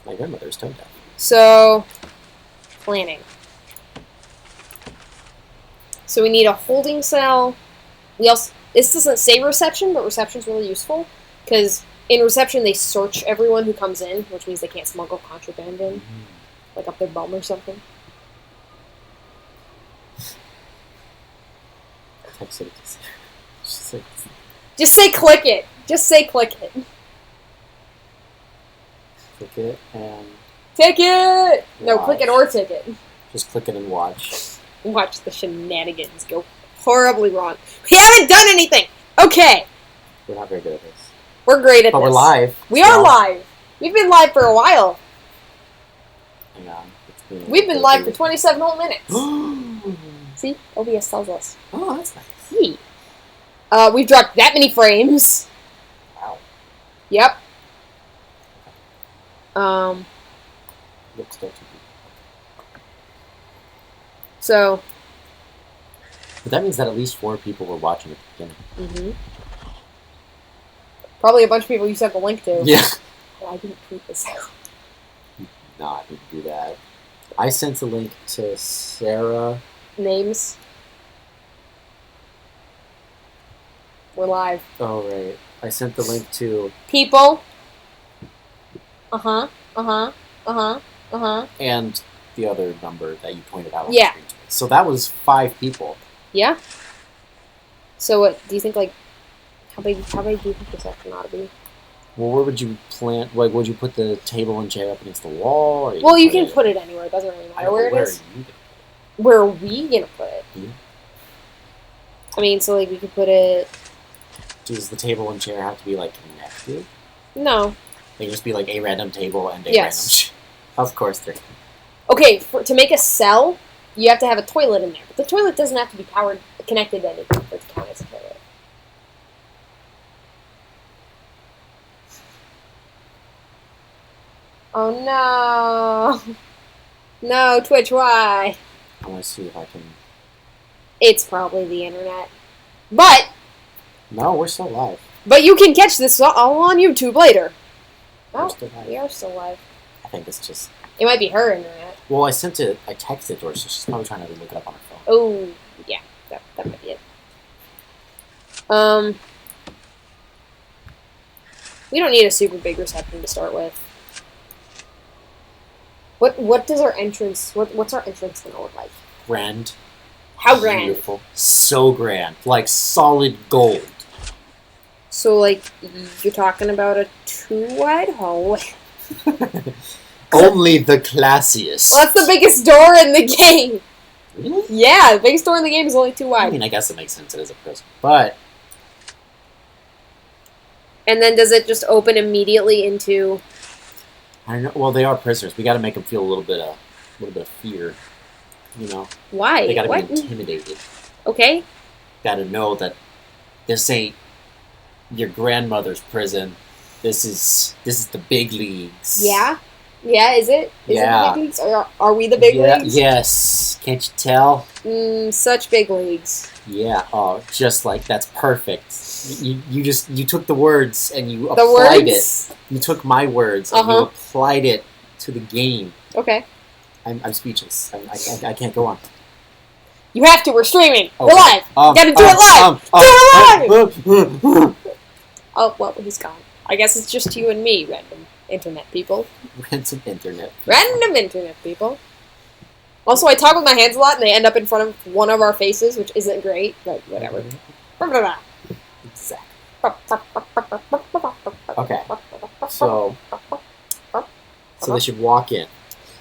[SPEAKER 2] my grandmother's tone deaf.
[SPEAKER 1] So, planning. So we need a holding cell. This doesn't say reception, but reception's really useful. Because in reception, they search everyone who comes in, which means they can't smuggle contraband in. Like up their bum or something. Just say click it. Just say click it.
[SPEAKER 2] Click it and
[SPEAKER 1] Ticket! No,
[SPEAKER 2] Watch.
[SPEAKER 1] click it or ticket.
[SPEAKER 2] just click it and watch.
[SPEAKER 1] Watch the shenanigans go horribly wrong. We haven't done anything! Okay,
[SPEAKER 2] We're not very good at this.
[SPEAKER 1] we're great at
[SPEAKER 2] But
[SPEAKER 1] this.
[SPEAKER 2] we're live.
[SPEAKER 1] We are live. We've been live for a while.
[SPEAKER 2] Hang on.
[SPEAKER 1] We've been live for 27 whole minutes.
[SPEAKER 2] Oh,
[SPEAKER 1] See? OBS tells us.
[SPEAKER 2] that's nice.
[SPEAKER 1] Hey. We've dropped that many frames.
[SPEAKER 2] Wow.
[SPEAKER 1] Yep.
[SPEAKER 2] Looks good to be.
[SPEAKER 1] So.
[SPEAKER 2] But that means that at least 4 people were watching at the beginning.
[SPEAKER 1] Probably a bunch of people you sent the link to.
[SPEAKER 2] Yeah.
[SPEAKER 1] Oh, I didn't tweet this out.
[SPEAKER 2] Not need to do that. I sent a link to Sarah.
[SPEAKER 1] Names. We're live.
[SPEAKER 2] Oh, right. I sent the link to...
[SPEAKER 1] People.
[SPEAKER 2] And the other number that you pointed out on
[SPEAKER 1] Yeah.
[SPEAKER 2] the screen to me. So that was 5 people.
[SPEAKER 1] Yeah. So what do you think? Like, how big do you think this section ought to be?
[SPEAKER 2] Well, where would you plant... Like, would you put the table and chair up against the wall? Or
[SPEAKER 1] Well, you can put it anywhere. It doesn't really
[SPEAKER 2] I
[SPEAKER 1] matter
[SPEAKER 2] don't know,
[SPEAKER 1] where it
[SPEAKER 2] where
[SPEAKER 1] is.
[SPEAKER 2] are you gonna
[SPEAKER 1] Where are we gonna put it?
[SPEAKER 2] Yeah.
[SPEAKER 1] I mean, so like we could put it.
[SPEAKER 2] Does the table and chair have to be, like, connected?
[SPEAKER 1] No.
[SPEAKER 2] They can just be, like, a random table and a
[SPEAKER 1] Yes.
[SPEAKER 2] random chair. Of course, they're...
[SPEAKER 1] Okay, to make a cell, you have to have a toilet in there. But the toilet doesn't have to be connected to anything for it to count as a toilet. Oh no. No, Twitch, why?
[SPEAKER 2] I want to see if I can...
[SPEAKER 1] It's probably the internet. But
[SPEAKER 2] No, we're still live.
[SPEAKER 1] you can catch this all on YouTube later.
[SPEAKER 2] We're
[SPEAKER 1] Oh,
[SPEAKER 2] still live.
[SPEAKER 1] we are still live.
[SPEAKER 2] I think it's just...
[SPEAKER 1] It might be her internet.
[SPEAKER 2] Well, I texted it to her, so she's probably trying to look it up on her phone.
[SPEAKER 1] Oh, yeah, that might be it. We don't need a super big reception to start with. What does our entrance? What's our entrance gonna look like?
[SPEAKER 2] Grand.
[SPEAKER 1] How grand?
[SPEAKER 2] Beautiful. So grand. Like solid gold.
[SPEAKER 1] So like you're talking about a 2-wide hallway.
[SPEAKER 2] Only the classiest.
[SPEAKER 1] Well, that's the biggest door in the game.
[SPEAKER 2] Really?
[SPEAKER 1] Yeah, the biggest door in the game is only 2
[SPEAKER 2] I
[SPEAKER 1] wide.
[SPEAKER 2] mean, I guess it makes sense. It is a prison. But
[SPEAKER 1] And then does it just open immediately into?
[SPEAKER 2] I don't know. Well, they are prisoners. We got to make them feel a little bit of fear. You know,
[SPEAKER 1] Why?
[SPEAKER 2] they got to
[SPEAKER 1] What?
[SPEAKER 2] be intimidated.
[SPEAKER 1] Okay.
[SPEAKER 2] Got to know that this ain't your grandmother's prison. This is the big leagues.
[SPEAKER 1] Yeah. Yeah, is it? Is it the
[SPEAKER 2] Yeah.
[SPEAKER 1] big leagues? Are we the big
[SPEAKER 2] Yeah.
[SPEAKER 1] leagues?
[SPEAKER 2] Yes. Can't you tell?
[SPEAKER 1] Such big leagues.
[SPEAKER 2] Yeah. Oh, just like that's perfect. You took the words and you
[SPEAKER 1] The
[SPEAKER 2] applied
[SPEAKER 1] words?
[SPEAKER 2] it. You took my words and you applied it to the game.
[SPEAKER 1] Okay.
[SPEAKER 2] I'm speechless. I can't go on.
[SPEAKER 1] You have to. We're streaming.
[SPEAKER 2] Oh,
[SPEAKER 1] we're live. You gotta do it live. Do it live. Oh, well, he's gone. I guess it's just you and me, random internet people.
[SPEAKER 2] Random internet.
[SPEAKER 1] Random internet people. Also, I talk with my hands a lot, and they end up in front of one of our faces, which isn't great, but whatever.
[SPEAKER 2] Exactly. Okay. So they should walk in.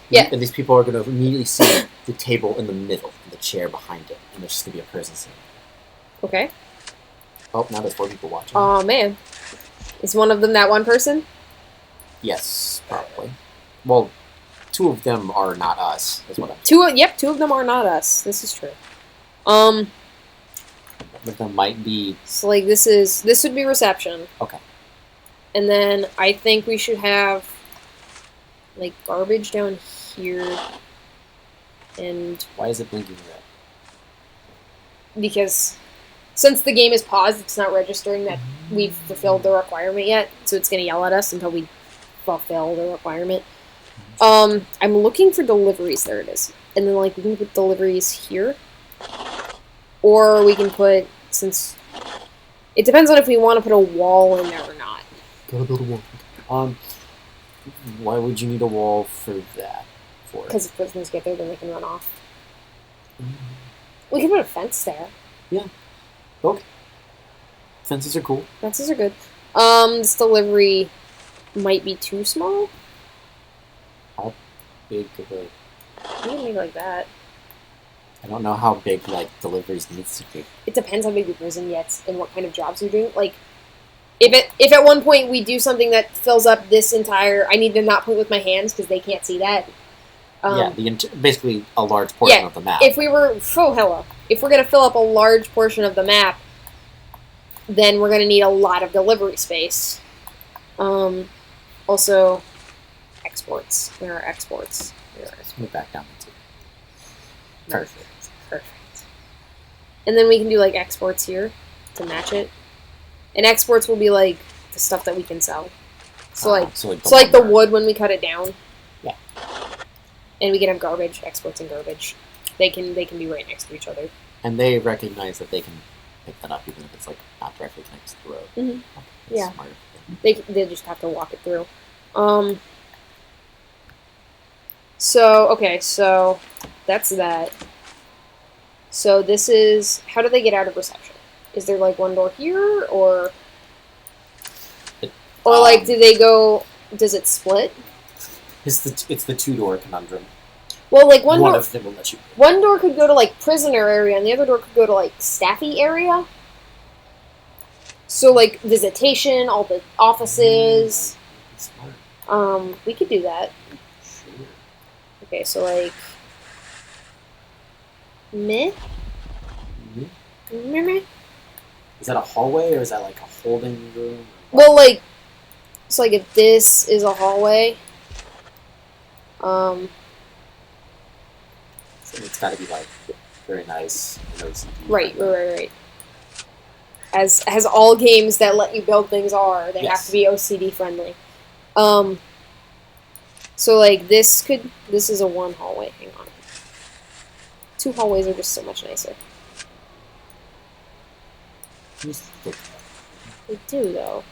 [SPEAKER 1] Yeah.
[SPEAKER 2] And these people are going to immediately see the table in the middle and the chair behind it. And there's just going to be a person sitting.
[SPEAKER 1] Okay.
[SPEAKER 2] Oh, now there's 4 people watching.
[SPEAKER 1] Oh, man. Is one of them that one person?
[SPEAKER 2] Yes, probably. Well, 2 of them are not us, is what I'm
[SPEAKER 1] Yep, 2 of them are not us. This is true.
[SPEAKER 2] One of them might be...
[SPEAKER 1] So, like, this would be reception.
[SPEAKER 2] Okay.
[SPEAKER 1] And then I think we should have, like, garbage down here. And...
[SPEAKER 2] Why is it blinking red?
[SPEAKER 1] Because since the game is paused, it's not registering that we've fulfilled the requirement yet. So it's going to yell at us until we fulfill the requirement. I'm looking for deliveries. There it is. And then, like, we can put deliveries here. Or we can put, since... It depends on if we want to put a wall in there or not.
[SPEAKER 2] Gotta build a wall. Why would you need a wall for that?
[SPEAKER 1] Because if prisoners get there, then they can run off. We can put a fence there.
[SPEAKER 2] Yeah. Okay. Fences are cool.
[SPEAKER 1] Fences are good. This delivery might be too small.
[SPEAKER 2] How big of a...
[SPEAKER 1] You can make like that.
[SPEAKER 2] I don't know how big, like, deliveries needs to be.
[SPEAKER 1] It depends how big your prison gets and what kind of jobs you're doing. Like, if at one point we do something that fills up this entire... I need to not point with my hands because they can't see that.
[SPEAKER 2] Basically a large portion of the map.
[SPEAKER 1] If we were... Oh, hello. If we're going to fill up a large portion of the map, then we're going to need a lot of delivery space. Also, exports. Where are exports?
[SPEAKER 2] Let's move back down to 2.
[SPEAKER 1] Perfect. Perfect. And then we can do, like, exports here to match it. And exports will be, like, the stuff that we can sell. So, like the wood when we cut it down.
[SPEAKER 2] Yeah.
[SPEAKER 1] And we can have garbage, exports and garbage. They can be right next to each other.
[SPEAKER 2] And they recognize that they can pick that up even if it's, like, not directly connected to the road.
[SPEAKER 1] Mm-hmm.
[SPEAKER 2] Okay,
[SPEAKER 1] yeah. They just have to walk it through. So that's that. So this is... How do they get out of reception? Is there, like, one door here, or... Or, like, do they go... Does it split?
[SPEAKER 2] It's the 2-door conundrum.
[SPEAKER 1] Well, like, one door...
[SPEAKER 2] of them will let you...
[SPEAKER 1] One door could go to, like, prisoner area, and the other door could go to, like, staffy area. So, like, visitation, all the offices... we could do that.
[SPEAKER 2] Sure.
[SPEAKER 1] Okay, so, like... Meh? Meh?
[SPEAKER 2] Is that a hallway, or is that, like, a holding room?
[SPEAKER 1] Well, like... So, like, if this is a hallway...
[SPEAKER 2] So it's gotta be, like, very nice.
[SPEAKER 1] Right. As all games that let you build things are, they have to be OCD friendly. So, like, this is a 1 hallway. Hang on. 2 hallways are just so much nicer. They do, though.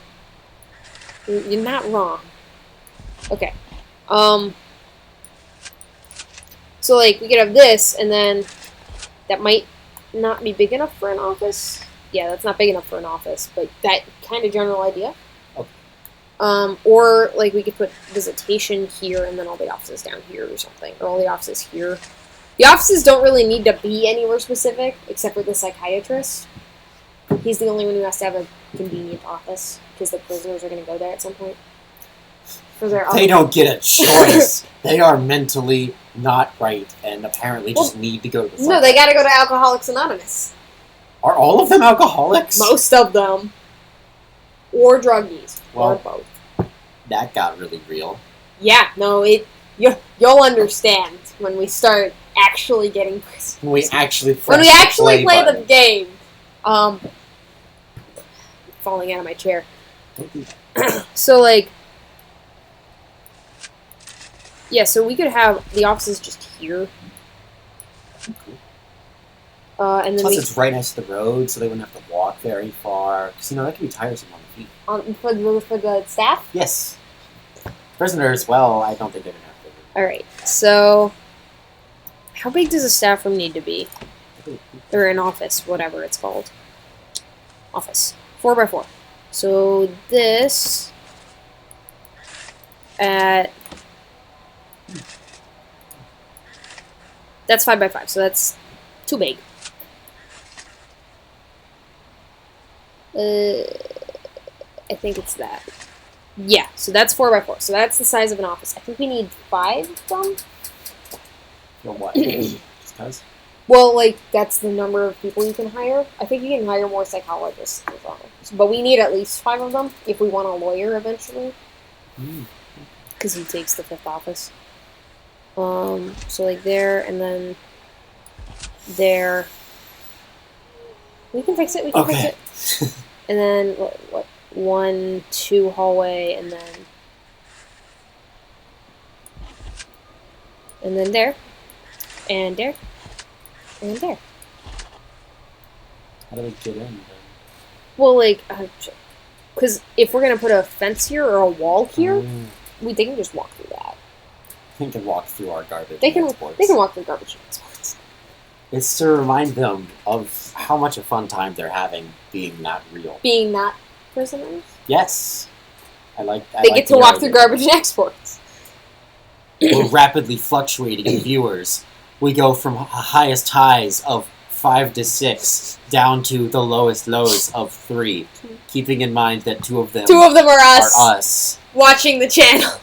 [SPEAKER 1] You're not wrong. Okay. So, like, we could have this, and then that might not be big enough for an office. Yeah, that's not big enough for an office, but that kind of general idea.
[SPEAKER 2] Okay.
[SPEAKER 1] Or, like, we could put visitation here, and then all the offices down here or something. Or all the offices here. The offices don't really need to be anywhere specific, except for the psychiatrist. He's the only one who has to have a convenient office, because the prisoners are going to go there at some point.
[SPEAKER 2] They don't get a choice. They are mentally not right, and apparently just need to go to the
[SPEAKER 1] No, they gotta go to Alcoholics Anonymous.
[SPEAKER 2] Are all of them alcoholics?
[SPEAKER 1] Most of them. Or druggies. Or both.
[SPEAKER 2] That got really real.
[SPEAKER 1] Yeah, no, you'll understand when we start actually getting
[SPEAKER 2] When we actually
[SPEAKER 1] play the game. Falling out of my chair. So like, yeah, so we could have the offices just here. And then
[SPEAKER 2] Plus, it's right next to the road, so they wouldn't have to walk very far. Because, that can be tiresome on the feet.
[SPEAKER 1] For the staff?
[SPEAKER 2] Yes. Prisoners, well, I don't think they're going to have to.
[SPEAKER 1] Alright, so how big does a staff room need to be? Or an office, whatever it's called. Office. 4x4. So this at... That's 5x5, so that's too big. I think it's that. Yeah, so that's 4x4. So that's the size of an office. I think we need 5 of them.
[SPEAKER 2] You know what? Just because?
[SPEAKER 1] Well, like, that's the number of people you can hire. I think you can hire more psychologists as well. But we need at least 5 of them if we want a lawyer eventually. Because he takes the 5th office. So, like, there, and then there. We can fix it, we can fix it. And then, what? 1, 2 hallway, and then there, and there, and there.
[SPEAKER 2] How do we get in then?
[SPEAKER 1] Well, like, because if we're gonna put a fence here or a wall here, they can just walk through that.
[SPEAKER 2] They can walk through our garbage.
[SPEAKER 1] They can walk through garbage transports.
[SPEAKER 2] It's to remind them of how much a fun time they're having being not real.
[SPEAKER 1] Being not prisoners?
[SPEAKER 2] Yes. They
[SPEAKER 1] get to walk through garbage exports.
[SPEAKER 2] We're rapidly fluctuating in viewers. We go from highest highs of 5 to 6 down to the lowest lows of 3, keeping in mind that 2 of them
[SPEAKER 1] are
[SPEAKER 2] us.
[SPEAKER 1] Watching the channel.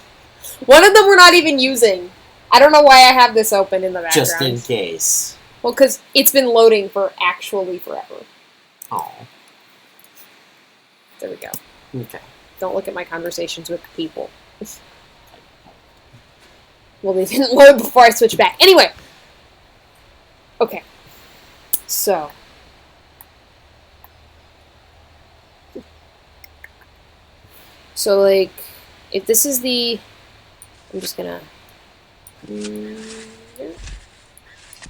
[SPEAKER 1] One of them we're not even using. I don't know why I have this open in the background.
[SPEAKER 2] Just in case.
[SPEAKER 1] Well, because it's been loading for actually forever.
[SPEAKER 2] Oh.
[SPEAKER 1] There we go.
[SPEAKER 2] Okay.
[SPEAKER 1] Don't look at my conversations with people. Well, they didn't load before I switched back. Anyway. Okay. So. So, like, if this is the... I'm just gonna...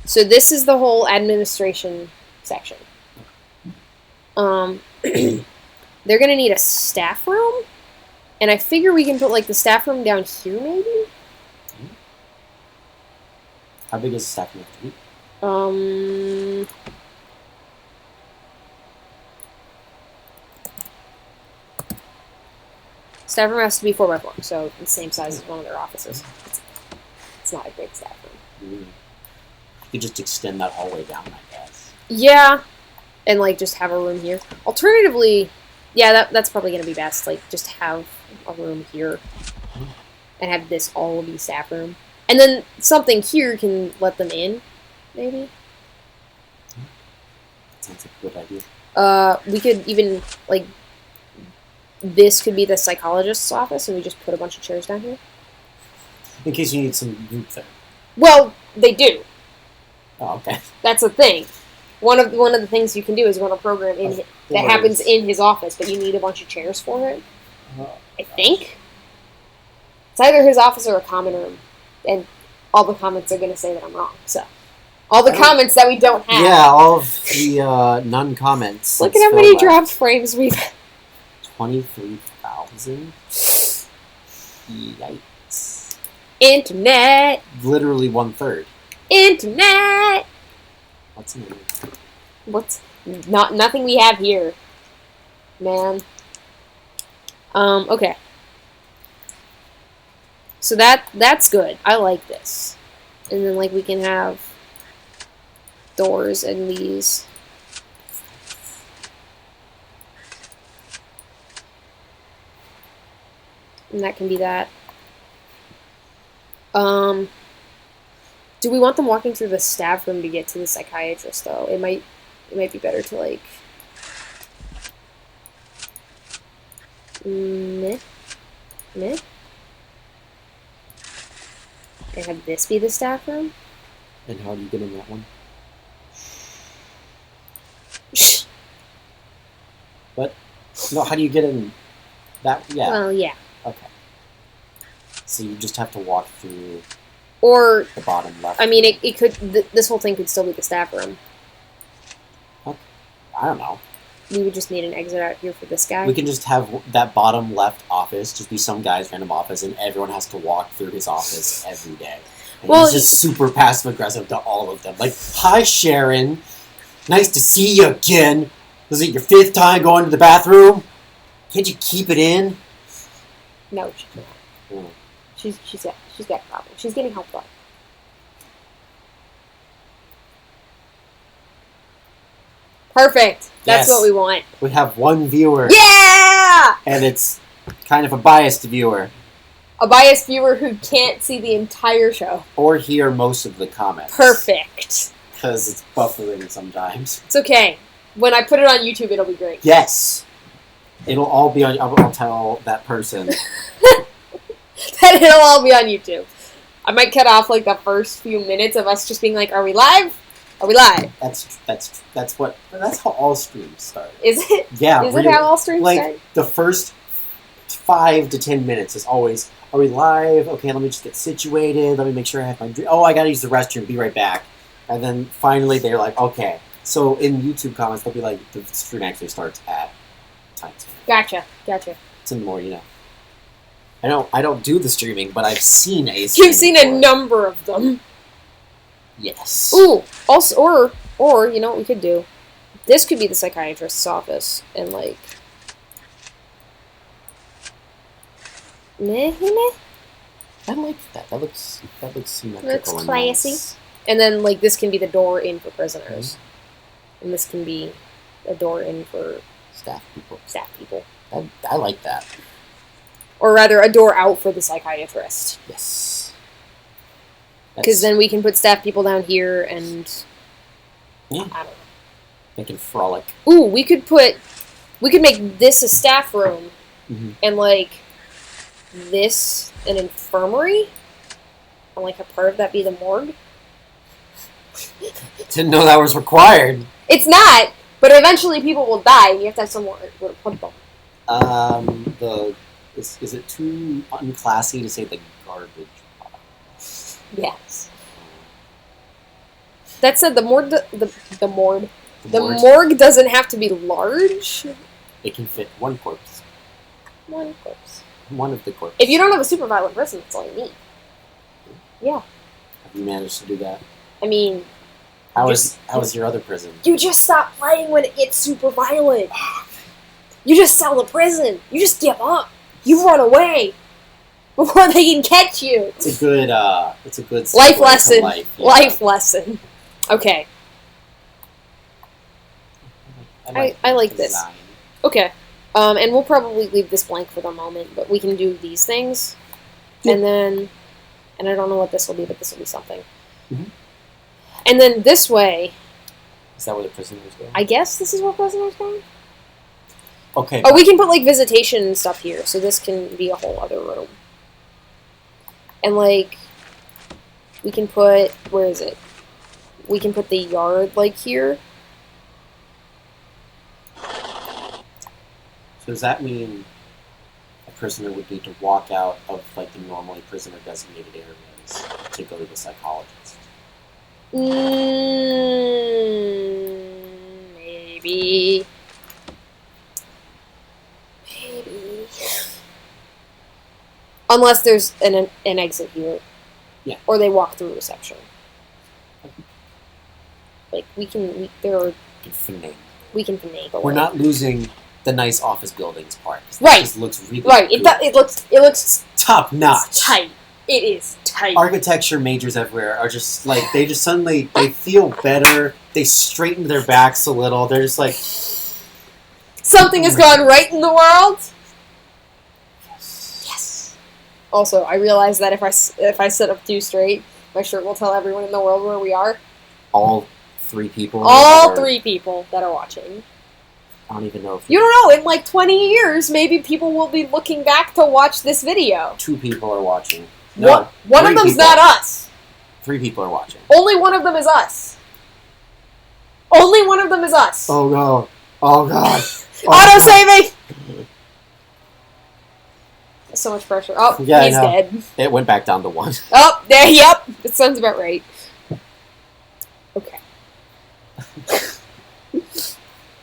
[SPEAKER 1] So this is the whole administration section. They're gonna need a staff room, and I figure we can put like the staff room down here, maybe.
[SPEAKER 2] How big is the staff room to be?
[SPEAKER 1] Staff room has to be 4x4, so the same size as one of their offices. It's not a big staff room.
[SPEAKER 2] You could just extend that hallway down, I guess.
[SPEAKER 1] Yeah, and like just have a room here. Alternatively, yeah, that's probably gonna be best. Like just have a room here, and have this all be staff room, and then something here can let them in, maybe.
[SPEAKER 2] Sounds like a good idea.
[SPEAKER 1] We could even like this could be the psychologist's office, and we just put a bunch of chairs down here.
[SPEAKER 2] In case you need some group there.
[SPEAKER 1] Well, they do.
[SPEAKER 2] Oh, okay.
[SPEAKER 1] That's the thing. One of the things you can do is run a program that happens in his office, but you need a bunch of chairs for it. I think. It's either his office or a common room. And all the comments are going to say that I'm wrong. So, all the comments that we don't have.
[SPEAKER 2] Yeah, all of the non-comments.
[SPEAKER 1] Look at how many dropped frames we've had.
[SPEAKER 2] 23,000? Yikes.
[SPEAKER 1] Internet!
[SPEAKER 2] Literally 1/3.
[SPEAKER 1] Internet!
[SPEAKER 2] What's new?
[SPEAKER 1] What's... Nothing we have here. Man. Okay. So that's good. I like this. And then, like, we can have doors and these. And that can be that. Do we want them walking through the staff room to get to the psychiatrist, though? It might be better to, like... Meh? And have this be the staff room?
[SPEAKER 2] And how do you get in that one? What? No, how do you get in that? Yeah.
[SPEAKER 1] Well, yeah.
[SPEAKER 2] Okay. So you just have to walk through
[SPEAKER 1] Or,
[SPEAKER 2] the bottom left.
[SPEAKER 1] I mean, it could, this whole thing could still be the staff room.
[SPEAKER 2] I don't know.
[SPEAKER 1] We would just need an exit out here for this guy.
[SPEAKER 2] We can just have that bottom left office just be some guy's random office, and everyone has to walk through his office every day. And
[SPEAKER 1] Well,
[SPEAKER 2] he's just super passive aggressive to all of them. Like, hi Sharon, nice to see you again. Was it your 5th time going to the bathroom? Can't you keep it in?
[SPEAKER 1] No, she's not.
[SPEAKER 2] Mm.
[SPEAKER 1] She's got problems. She's getting help though. Perfect. That's
[SPEAKER 2] Yes.
[SPEAKER 1] what we want.
[SPEAKER 2] We have one viewer,
[SPEAKER 1] Yeah!
[SPEAKER 2] and it's kind of a biased viewer,
[SPEAKER 1] A biased viewer who can't see the entire show.
[SPEAKER 2] or hear most of the comments.
[SPEAKER 1] Perfect.
[SPEAKER 2] Because it's buffering sometimes.
[SPEAKER 1] It's okay. When I put it on YouTube, it'll be great.
[SPEAKER 2] Yes! It'll all be on. I'll tell that person.
[SPEAKER 1] Then it'll all be on YouTube. I might cut off like the first few minutes of us just being like, "Are we live? Are we live?"
[SPEAKER 2] That's how all streams start.
[SPEAKER 1] Is it?
[SPEAKER 2] Yeah,
[SPEAKER 1] Is
[SPEAKER 2] really.
[SPEAKER 1] it how all streams
[SPEAKER 2] Like
[SPEAKER 1] start?
[SPEAKER 2] the first 5 to 10 minutes is always, "Are we live? Okay, let me just get situated. Let me make sure I have my drink. Oh, I gotta use the restroom. Be right back." And then finally they're like, "Okay." So in YouTube comments they'll be like, "The stream actually starts at time."
[SPEAKER 1] Gotcha.
[SPEAKER 2] It's in more, I don't do the streaming, but I've seen a.
[SPEAKER 1] You've seen a number of them.
[SPEAKER 2] Yes.
[SPEAKER 1] Ooh. Also, or you know what we could do? This could be the psychiatrist's office, and like, meh.
[SPEAKER 2] I like that. That looks symmetrical.
[SPEAKER 1] Looks
[SPEAKER 2] and
[SPEAKER 1] classy.
[SPEAKER 2] nice.
[SPEAKER 1] And then like this can be the door in for prisoners, and this can be a door in for
[SPEAKER 2] Staff people.
[SPEAKER 1] staff people,
[SPEAKER 2] I like that.
[SPEAKER 1] or rather, a door out for the psychiatrist.
[SPEAKER 2] Yes.
[SPEAKER 1] Because then we can put staff people down here, and
[SPEAKER 2] Yeah.
[SPEAKER 1] I don't know.
[SPEAKER 2] They can frolic.
[SPEAKER 1] Ooh, we could make this a staff room,
[SPEAKER 2] Mm-hmm.
[SPEAKER 1] and like this an infirmary, and like a part of that be the morgue.
[SPEAKER 2] Didn't know that was required.
[SPEAKER 1] It's not, but eventually people will die, and you have to have somewhere to put them.
[SPEAKER 2] Is it too unclassy to say the garbage pile?
[SPEAKER 1] Yes. That said, the morgue doesn't have to be large.
[SPEAKER 2] It can fit one corpse.
[SPEAKER 1] One corpse.
[SPEAKER 2] One of the corpses.
[SPEAKER 1] If you don't have a super violent person, that's all you need. Yeah.
[SPEAKER 2] Have you managed to do that?
[SPEAKER 1] I mean,
[SPEAKER 2] How was your other prison?
[SPEAKER 1] you just stop playing when it gets super violent. You just sell the prison. You just give up. You run away before they can catch you.
[SPEAKER 2] It's a good
[SPEAKER 1] Life
[SPEAKER 2] segue
[SPEAKER 1] lesson.
[SPEAKER 2] to life, yeah.
[SPEAKER 1] Life lesson. Okay. I like this.
[SPEAKER 2] design.
[SPEAKER 1] Okay. And we'll probably leave this blank for the moment, but we can do these things.
[SPEAKER 2] Yeah.
[SPEAKER 1] And then, and I don't know what this will be, but this will be something.
[SPEAKER 2] Mhm.
[SPEAKER 1] And then this way,
[SPEAKER 2] Is that where the prisoners go?
[SPEAKER 1] I guess this is where prisoners go?
[SPEAKER 2] Okay.
[SPEAKER 1] Oh, we can put, like, visitation and stuff here, so this can be a whole other room. And, like, we can put, where is it? We can put the yard, like, here.
[SPEAKER 2] So does that mean a prisoner would need to walk out of like the normally prisoner designated areas to go to the psychologist?
[SPEAKER 1] Maybe. Unless there's an exit here.
[SPEAKER 2] Yeah.
[SPEAKER 1] Or they walk through reception. Like, we can finagle.
[SPEAKER 2] We're not losing the nice office buildings part. 'Cause that
[SPEAKER 1] Right.
[SPEAKER 2] just looks really
[SPEAKER 1] Right,
[SPEAKER 2] good.
[SPEAKER 1] it looks
[SPEAKER 2] Top notch.
[SPEAKER 1] tight. It is tight.
[SPEAKER 2] Architecture majors everywhere are just like they feel better. They straighten their backs a little. They're just like
[SPEAKER 1] Something has gone right in the world. Yes. Also, I realize that if I sit up too straight, my shirt will tell everyone in the world where we are.
[SPEAKER 2] all 3 people.
[SPEAKER 1] All
[SPEAKER 2] or-
[SPEAKER 1] 3 people that are watching.
[SPEAKER 2] I don't even know if
[SPEAKER 1] You don't know, in like 20 years, maybe people will be looking back to watch this video.
[SPEAKER 2] 2 people are watching. No.
[SPEAKER 1] One of them's not us.
[SPEAKER 2] 3 people are watching.
[SPEAKER 1] Only one of them is us. Only one of them is us.
[SPEAKER 2] Oh no. Oh god.
[SPEAKER 1] Auto-saving! So much pressure. Oh,
[SPEAKER 2] Yeah,
[SPEAKER 1] he's dead.
[SPEAKER 2] It went back down to 1.
[SPEAKER 1] Oh, there, yep. That sounds about right. Okay.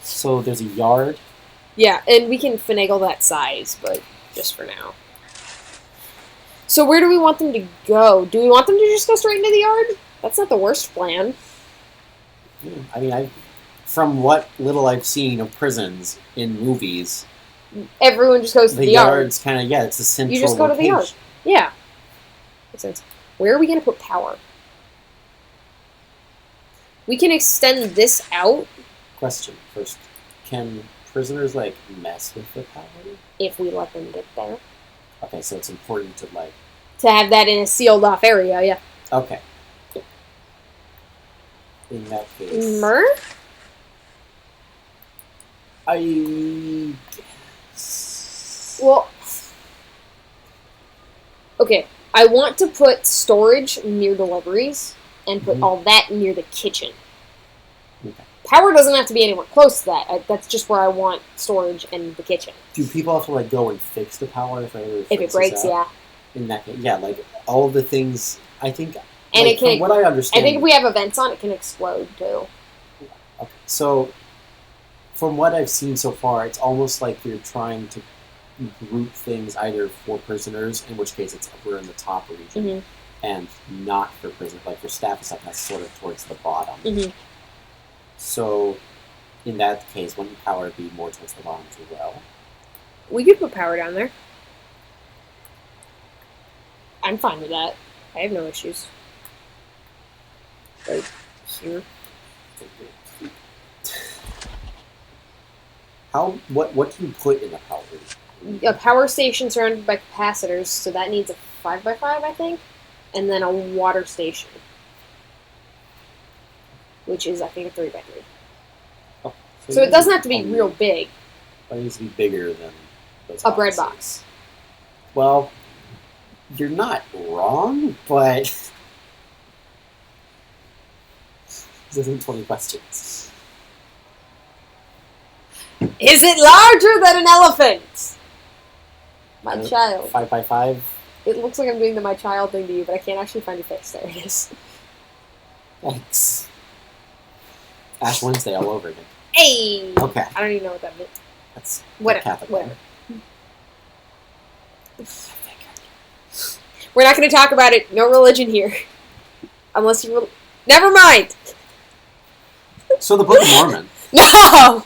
[SPEAKER 2] So there's a yard.
[SPEAKER 1] Yeah, and we can finagle that size, but just for now. So where do we want them to go? Do we want them to just go straight into the yard? That's not the worst plan.
[SPEAKER 2] I mean, from what little I've seen of prisons in movies,
[SPEAKER 1] everyone just goes to the yard.
[SPEAKER 2] Yard's kind of, it's a central
[SPEAKER 1] You just go
[SPEAKER 2] location.
[SPEAKER 1] to the yard. Yeah. Makes sense. Where are we going to put power? We can extend this out.
[SPEAKER 2] Question first. Can prisoners, mess with the power?
[SPEAKER 1] If we let them get there.
[SPEAKER 2] Okay, so it's important to,
[SPEAKER 1] to have that in a sealed-off area, yeah.
[SPEAKER 2] Okay. In that case... I guess...
[SPEAKER 1] Well... Okay, I want to put storage near deliveries, and put all that near the kitchen.
[SPEAKER 2] Okay.
[SPEAKER 1] Power doesn't have to be anywhere close to that. That's just where I want storage and the kitchen.
[SPEAKER 2] Do people have to, go and fix the power if
[SPEAKER 1] it breaks, yeah.
[SPEAKER 2] In that case, yeah, all of the things, I think...
[SPEAKER 1] And it can,
[SPEAKER 2] from what I understand...
[SPEAKER 1] I think if we have events on, it can explode, too.
[SPEAKER 2] Okay, so... From what I've seen so far, it's almost like you're trying to group things either for prisoners, in which case we're in the top region, and not for prisoners. Like for staff and stuff, that's sort of towards the bottom. So, in that case, wouldn't power be more towards the bottom as well?
[SPEAKER 1] We could put power down there. I'm fine with that. I have no issues. Right here.
[SPEAKER 2] What do you put in the power?
[SPEAKER 1] A power station surrounded by capacitors, so that needs a 5x5, I think, and then a water station, which is, I think, a 3x3.
[SPEAKER 2] Oh,
[SPEAKER 1] so it doesn't have to be real big.
[SPEAKER 2] But it needs to be bigger than those
[SPEAKER 1] a bread box.
[SPEAKER 2] Well, you're not wrong, but this isn't 20 questions.
[SPEAKER 1] Is it larger than an elephant? My child.
[SPEAKER 2] 5x5?
[SPEAKER 1] It looks like I'm doing the my child thing to you, but I can't actually find your face. There it is.
[SPEAKER 2] Thanks. Ash Wednesday all over again.
[SPEAKER 1] Hey!
[SPEAKER 2] Okay.
[SPEAKER 1] I don't even know what that meant.
[SPEAKER 2] That's
[SPEAKER 1] whatever. We're not going to talk about it. No religion here. Unless you... Never mind!
[SPEAKER 2] So the Book of Mormon.
[SPEAKER 1] No!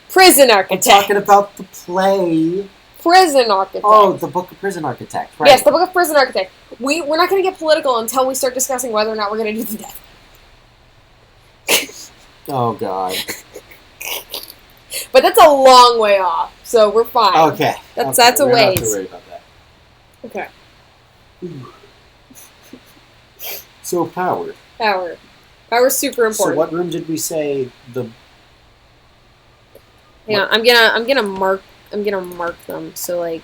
[SPEAKER 1] Prison Architect.
[SPEAKER 2] I'm talking about the play.
[SPEAKER 1] Prison Architect.
[SPEAKER 2] Oh, the Book of Prison Architect. Right.
[SPEAKER 1] Yes, the Book of Prison Architect. We're not going to get political until we start discussing whether or not we're going to do the death.
[SPEAKER 2] Oh, God.
[SPEAKER 1] But that's a long way off, so we're fine.
[SPEAKER 2] Okay.
[SPEAKER 1] That's a
[SPEAKER 2] ways.
[SPEAKER 1] ways.
[SPEAKER 2] We don't have to worry about that.
[SPEAKER 1] Okay.
[SPEAKER 2] So power.
[SPEAKER 1] Power's super important.
[SPEAKER 2] So what room did we say the...
[SPEAKER 1] Hang on, I'm gonna mark them. So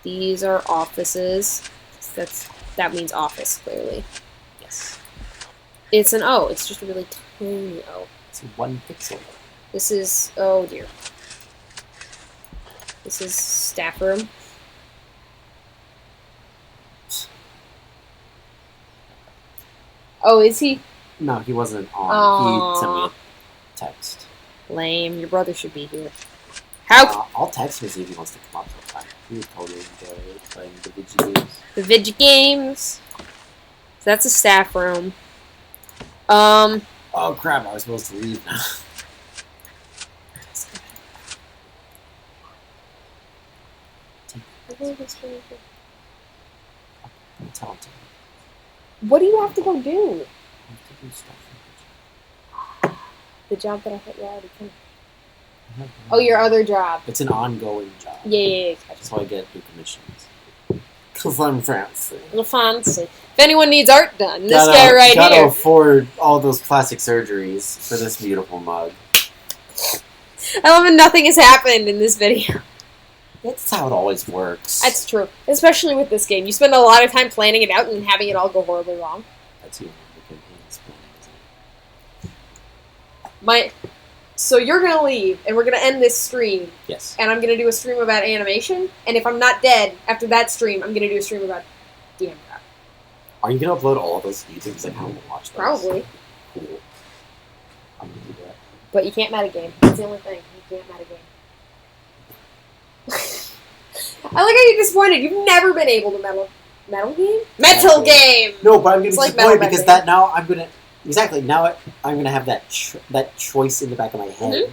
[SPEAKER 1] these are offices. That means office, clearly.
[SPEAKER 2] Yes.
[SPEAKER 1] It's an O. It's just a really tiny O.
[SPEAKER 2] It's 1 pixel.
[SPEAKER 1] This is, oh dear. This is staff room. Oh, is he?
[SPEAKER 2] No, he wasn't on. He sent me a text.
[SPEAKER 1] Lame. Your brother should be here. How?
[SPEAKER 2] I'll text him see if he wants to come up sometime. He would totally enjoy playing the Vigi games.
[SPEAKER 1] The Vigi games. So that's a staff room.
[SPEAKER 2] Oh crap! I was supposed to leave now.
[SPEAKER 1] What do you have to go do? The job that I thought you already came. Oh, your other job.
[SPEAKER 2] It's an ongoing job.
[SPEAKER 1] Yeah.
[SPEAKER 2] That's why I get new commissions. Because I'm fancy.
[SPEAKER 1] Fancy. If anyone needs art done, this guy right
[SPEAKER 2] gotta
[SPEAKER 1] here.
[SPEAKER 2] afford all those plastic surgeries for this beautiful mug.
[SPEAKER 1] I love that nothing has happened in this video.
[SPEAKER 2] That's how it always works.
[SPEAKER 1] That's true. Especially with this game. You spend a lot of time planning it out and having it all go horribly wrong.
[SPEAKER 2] That's even the planning, isn't it?
[SPEAKER 1] So you're gonna leave, and we're gonna end this stream,
[SPEAKER 2] Yes.
[SPEAKER 1] and I'm gonna do a stream about animation, and if I'm not dead after that stream, I'm gonna do a stream about DM crap.
[SPEAKER 2] Are you gonna upload all of those to YouTube? Because I want to watch those.
[SPEAKER 1] Probably.
[SPEAKER 2] Cool. I'm gonna do that.
[SPEAKER 1] But you can't metagame. That's the only thing. You can't metagame. I like how you're disappointed. You've never been able to metal game? Metal game!
[SPEAKER 2] No, but I'm gonna be
[SPEAKER 1] It's like
[SPEAKER 2] disappointed
[SPEAKER 1] metal
[SPEAKER 2] because
[SPEAKER 1] bending.
[SPEAKER 2] that now I'm gonna I'm gonna have that that choice in the back of my head.
[SPEAKER 1] Mhm.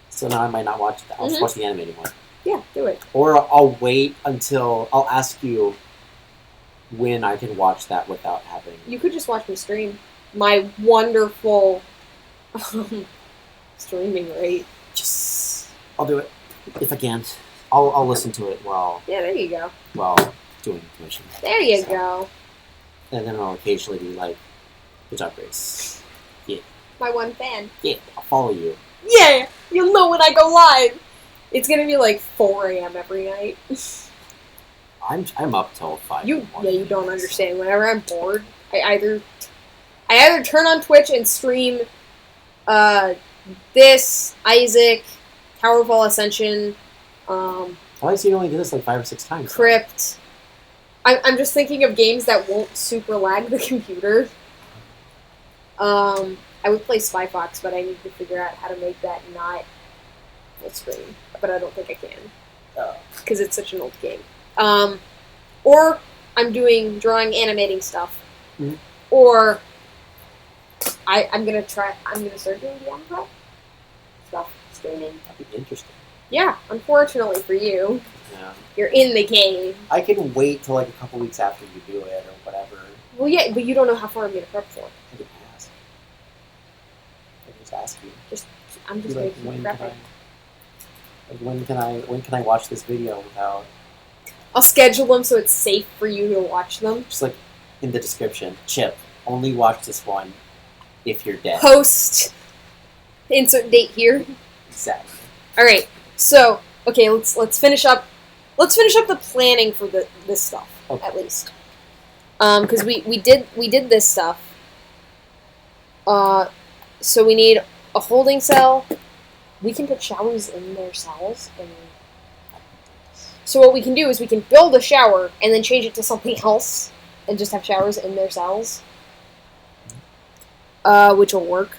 [SPEAKER 2] So now I might not watch that. I'll just watch the anime anymore.
[SPEAKER 1] Yeah, do it.
[SPEAKER 2] Or I'll wait until I'll ask you when I can watch that without having.
[SPEAKER 1] You could just watch me stream. My wonderful streaming rate.
[SPEAKER 2] Just I'll do it if I can. I'll listen to it while
[SPEAKER 1] Yeah, there you go.
[SPEAKER 2] doing commission.
[SPEAKER 1] There you
[SPEAKER 2] So-
[SPEAKER 1] go.
[SPEAKER 2] And then I'll occasionally be like, "Good job, Grace.
[SPEAKER 1] My one fan.
[SPEAKER 2] Yeah, I'll follow you."
[SPEAKER 1] Yeah, you'll know when I go live. It's gonna be like 4 a.m. every night.
[SPEAKER 2] I'm up till 5. in the
[SPEAKER 1] You
[SPEAKER 2] morning.
[SPEAKER 1] don't understand. Whenever I'm bored, I either turn on Twitch and stream this, Isaac, Towerfall Ascension,
[SPEAKER 2] Why do you only do this like 5 or 6 times?
[SPEAKER 1] Crypt. I'm just thinking of games that won't super lag the computer. I would play Spy Fox, but I need to figure out how to make that not full screen. But I don't think I can. Because it's such an old game. Or I'm drawing animating stuff.
[SPEAKER 2] Mhm.
[SPEAKER 1] Or I'm gonna start doing DM stuff, streaming.
[SPEAKER 2] That'd be interesting.
[SPEAKER 1] Yeah, unfortunately for you,
[SPEAKER 2] Yeah.
[SPEAKER 1] you're in the game.
[SPEAKER 2] I can wait till like a couple weeks after you do it or whatever.
[SPEAKER 1] Well, yeah, but you don't know how far I'm gonna prep for.
[SPEAKER 2] I can ask. I can just ask you.
[SPEAKER 1] I'm
[SPEAKER 2] Be
[SPEAKER 1] just gonna
[SPEAKER 2] like,
[SPEAKER 1] keep
[SPEAKER 2] when can
[SPEAKER 1] prepping.
[SPEAKER 2] when can I watch this video without
[SPEAKER 1] I'll schedule them so it's safe for you to watch them.
[SPEAKER 2] just like in the description, Chip, only watch this one if you're dead.
[SPEAKER 1] Post. Insert date here.
[SPEAKER 2] Exactly.
[SPEAKER 1] All right. So, okay, let's finish up. Let's finish up the planning for this stuff
[SPEAKER 2] Okay.
[SPEAKER 1] at least. Because we did this stuff. So we need a holding cell. We can put showers in their cells, and so what we can do is we can build a shower and then change it to something else, and just have showers in their cells. Which will work.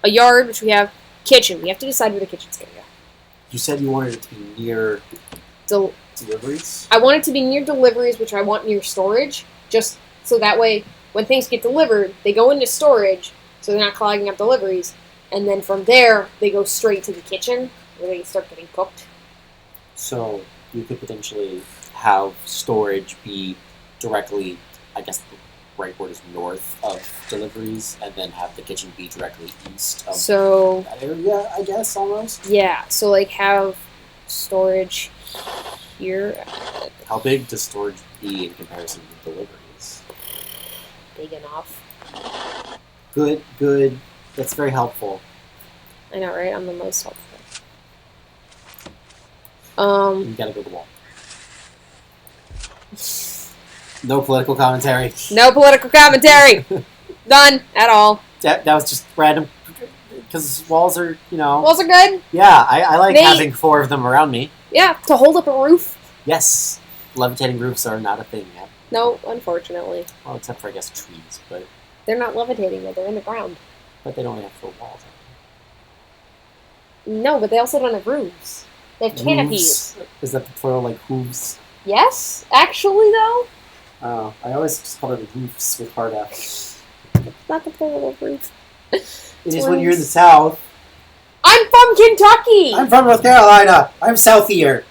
[SPEAKER 1] A yard, which we have. Kitchen. We have to decide where the kitchen's gonna go.
[SPEAKER 2] You said you wanted it to be near deliveries?
[SPEAKER 1] I want it to be near deliveries, which I want near storage, just so that way when things get delivered, they go into storage, so they're not clogging up deliveries, and then from there, they go straight to the kitchen, where they start getting cooked.
[SPEAKER 2] So you could potentially have storage be directly, I guess the right word is north of deliveries, and then have the kitchen be directly east of
[SPEAKER 1] So,
[SPEAKER 2] that area, I guess, almost.
[SPEAKER 1] yeah, so like have storage here,
[SPEAKER 2] How big does storage be in comparison to deliveries?
[SPEAKER 1] big enough.
[SPEAKER 2] Good. That's very helpful.
[SPEAKER 1] I know, right? I'm the most helpful.
[SPEAKER 2] You gotta build a wall. No political commentary.
[SPEAKER 1] No political commentary! None at all.
[SPEAKER 2] That was just random. Because walls are,
[SPEAKER 1] Walls are good?
[SPEAKER 2] Yeah, I like
[SPEAKER 1] Nate.
[SPEAKER 2] having 4 of them around me.
[SPEAKER 1] Yeah, to hold up a roof?
[SPEAKER 2] Yes, levitating roofs are not a thing yet.
[SPEAKER 1] No, unfortunately.
[SPEAKER 2] Well, except for, I guess, trees, but
[SPEAKER 1] They're not levitating, though. They're in the ground.
[SPEAKER 2] they don't have 4 walls.
[SPEAKER 1] No, but they also don't have roofs. They have canopies.
[SPEAKER 2] Roofs? Is that the plural, like, hooves?
[SPEAKER 1] Yes, actually, though.
[SPEAKER 2] Oh, I always just call it roofs with hard F.
[SPEAKER 1] Not the plural of roof.
[SPEAKER 2] It is when you're in the South.
[SPEAKER 1] I'm from Kentucky!
[SPEAKER 2] I'm from North Carolina. I'm Southier.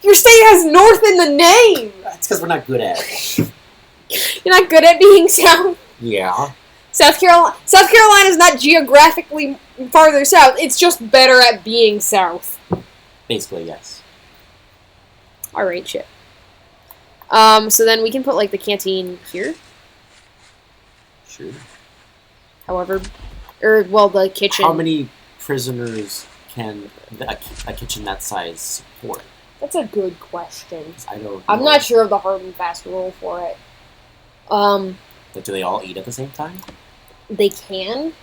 [SPEAKER 1] Your state has North in the name!
[SPEAKER 2] That's because we're not good at it.
[SPEAKER 1] You're not good at being South.
[SPEAKER 2] Yeah.
[SPEAKER 1] South Carolina is not geographically farther south. It's just better at being south.
[SPEAKER 2] Basically, yes.
[SPEAKER 1] Alright, shit. So then we can put, like, the canteen here.
[SPEAKER 2] Sure.
[SPEAKER 1] However, the kitchen.
[SPEAKER 2] How many prisoners can a kitchen that size support?
[SPEAKER 1] That's a good question.
[SPEAKER 2] I don't know.
[SPEAKER 1] I'm not sure of the hard and fast rule for it.
[SPEAKER 2] But do they all eat at the same time?
[SPEAKER 1] They can.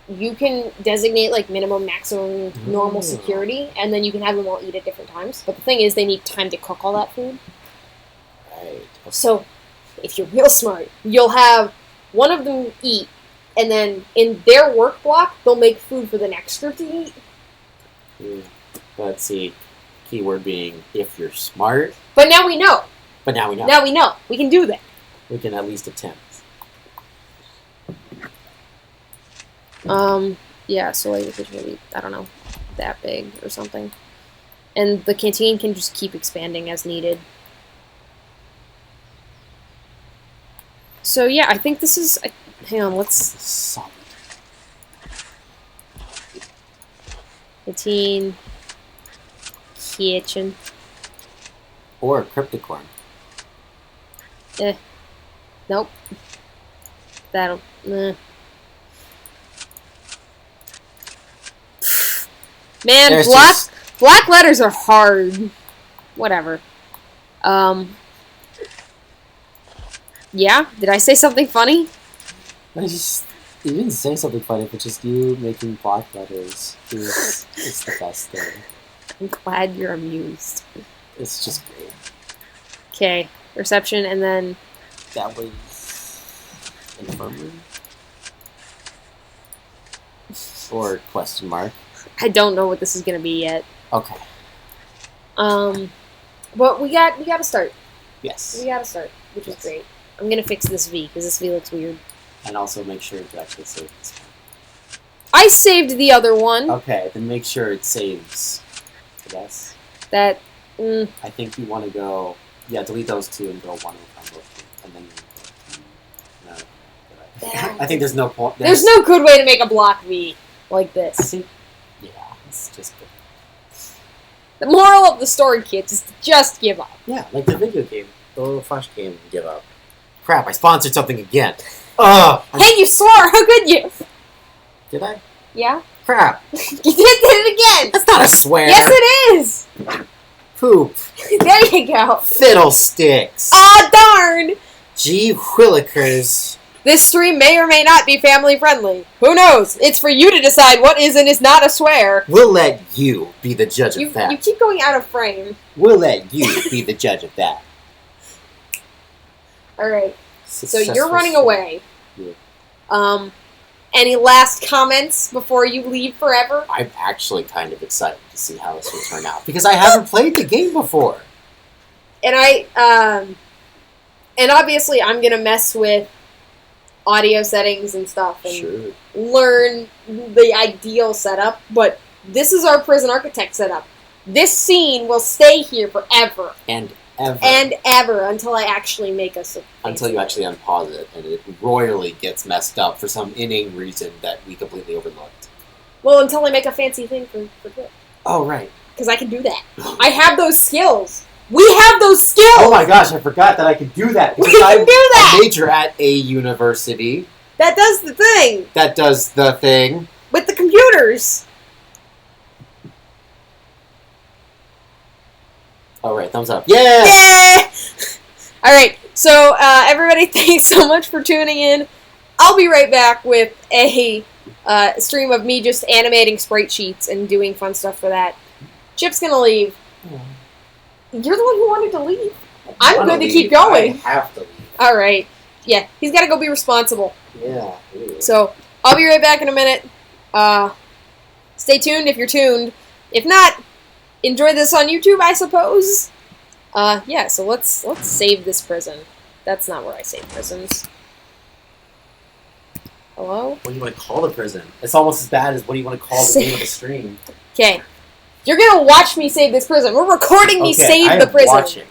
[SPEAKER 1] You can designate like minimum, maximum, normal security, and then you can have them all eat at different times. But the thing is, they need time to cook all that food.
[SPEAKER 2] Right.
[SPEAKER 1] So, if you're real smart, you'll have one of them eat, and then in their work block, they'll make food for the next group to eat.
[SPEAKER 2] Let's see. Keyword being if you're smart.
[SPEAKER 1] But now we know.
[SPEAKER 2] Now we
[SPEAKER 1] know. We can do that.
[SPEAKER 2] We can at least attempt.
[SPEAKER 1] Yeah, so like if it's maybe, I don't know, that big or something. And the canteen can just keep expanding as needed. So yeah, I think this is, hang on, let's...
[SPEAKER 2] Solid.
[SPEAKER 1] Canteen. Kitchen.
[SPEAKER 2] Or crypticorn.
[SPEAKER 1] Nope. That'll, Man,
[SPEAKER 2] There's
[SPEAKER 1] black letters are hard. Whatever. Yeah? Did I say something funny?
[SPEAKER 2] You didn't say something funny, but just you making black letters is the best thing.
[SPEAKER 1] I'm glad you're amused.
[SPEAKER 2] It's just great.
[SPEAKER 1] Okay. Reception, and then...
[SPEAKER 2] That was... Infirmary? Or question mark.
[SPEAKER 1] I don't know what this is gonna be yet.
[SPEAKER 2] Okay.
[SPEAKER 1] But we gotta start.
[SPEAKER 2] Yes.
[SPEAKER 1] We gotta start, which is great. I'm gonna fix this V, because this V looks weird.
[SPEAKER 2] And also make sure to actually save this one.
[SPEAKER 1] I saved the other one.
[SPEAKER 2] Okay, then make sure it saves. Yes.
[SPEAKER 1] That,
[SPEAKER 2] I think you want to go... Yeah, delete those two and go one and both two. And then no. I think there's no point.
[SPEAKER 1] There's no good way to make a block V like
[SPEAKER 2] I
[SPEAKER 1] this.
[SPEAKER 2] think... Yeah, it's just good.
[SPEAKER 1] The moral of the story, kids, is to just give up.
[SPEAKER 2] Yeah, like the video game. The little Flash game, give up. Crap, I sponsored something again. Ugh!
[SPEAKER 1] Hey, you swore! How could you?
[SPEAKER 2] Did I?
[SPEAKER 1] Yeah?
[SPEAKER 2] Crap.
[SPEAKER 1] You did it again!
[SPEAKER 2] That's not a swear!
[SPEAKER 1] Yes, it is!
[SPEAKER 2] Poop.
[SPEAKER 1] There you go.
[SPEAKER 2] Fiddlesticks.
[SPEAKER 1] Aw, darn!
[SPEAKER 2] Gee whillikers.
[SPEAKER 1] This stream may or may not be family friendly. Who knows? It's for you to decide what is and is not a swear.
[SPEAKER 2] We'll let you be the judge of that.
[SPEAKER 1] You keep going out of frame.
[SPEAKER 2] We'll let you be the judge of that.
[SPEAKER 1] Alright. So you're
[SPEAKER 2] Successful
[SPEAKER 1] running
[SPEAKER 2] stream.
[SPEAKER 1] away.
[SPEAKER 2] Yeah.
[SPEAKER 1] Any last comments before you leave forever?
[SPEAKER 2] I'm actually kind of excited to see how this will turn out because I haven't played the game before.
[SPEAKER 1] And and obviously I'm gonna mess with audio settings and stuff and
[SPEAKER 2] Sure.
[SPEAKER 1] learn the ideal setup, but this is our prison architect setup. This scene will stay here forever
[SPEAKER 2] And ever.
[SPEAKER 1] and ever until I actually make us
[SPEAKER 2] Until you actually unpause it and it royally gets messed up for some inane reason that we completely overlooked.
[SPEAKER 1] Well, until I make a fancy thing for Twitch.
[SPEAKER 2] Oh, right.
[SPEAKER 1] Because I can do that. I have those skills. We have those skills!
[SPEAKER 2] Oh my gosh, I forgot that I could do that.
[SPEAKER 1] We
[SPEAKER 2] because
[SPEAKER 1] can do that!
[SPEAKER 2] I major at a university
[SPEAKER 1] That does the thing!
[SPEAKER 2] that does the thing.
[SPEAKER 1] With the computers!
[SPEAKER 2] All right, thumbs up. Yeah!
[SPEAKER 1] Yeah! Alright, so everybody, thanks so much for tuning in. I'll be right back with a stream of me just animating sprite sheets and doing fun stuff for that. Chip's gonna leave. You're the one who wanted to leave. I'm good to keep going.
[SPEAKER 2] I have to leave.
[SPEAKER 1] Alright. Yeah, he's gotta go be responsible.
[SPEAKER 2] Yeah. Really.
[SPEAKER 1] So, I'll be right back in a minute. Stay tuned if you're tuned. If not, enjoy this on YouTube, I suppose. Yeah, so let's save this prison. That's not where I save prisons. Hello?
[SPEAKER 2] What do you want to call the prison? It's almost as bad as what do you want to call the name of the stream.
[SPEAKER 1] Okay. You're gonna watch me save this prison. We're recording me save the prison.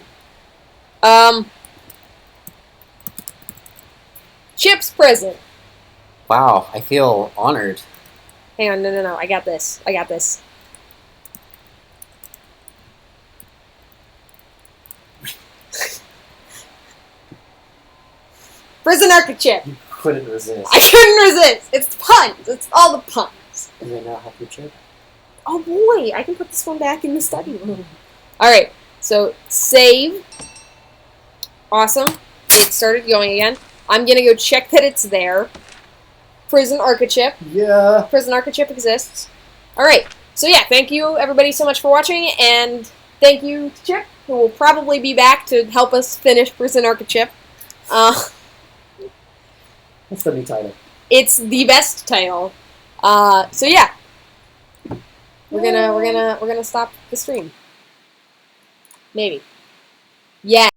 [SPEAKER 2] Watching.
[SPEAKER 1] Chip's prison.
[SPEAKER 2] Wow, I feel honored.
[SPEAKER 1] Hang on, no. I got this. Prison ArchiChip.
[SPEAKER 2] You couldn't resist.
[SPEAKER 1] I couldn't resist. It's puns. It's all the puns.
[SPEAKER 2] Do they now have your chip?
[SPEAKER 1] Oh boy, I can put this one back in the study room. Alright, so save. Awesome. It started going again. I'm gonna go check that it's there. Prison ArchiChip.
[SPEAKER 3] Yeah.
[SPEAKER 1] Prison ArchiChip exists. Alright, so yeah, thank you everybody so much for watching, and thank you to Chip, who will probably be back to help us finish Prison ArchiChip.
[SPEAKER 3] That's the new title.
[SPEAKER 1] It's the best title. So yeah. We're gonna stop the stream. Maybe. Yeah.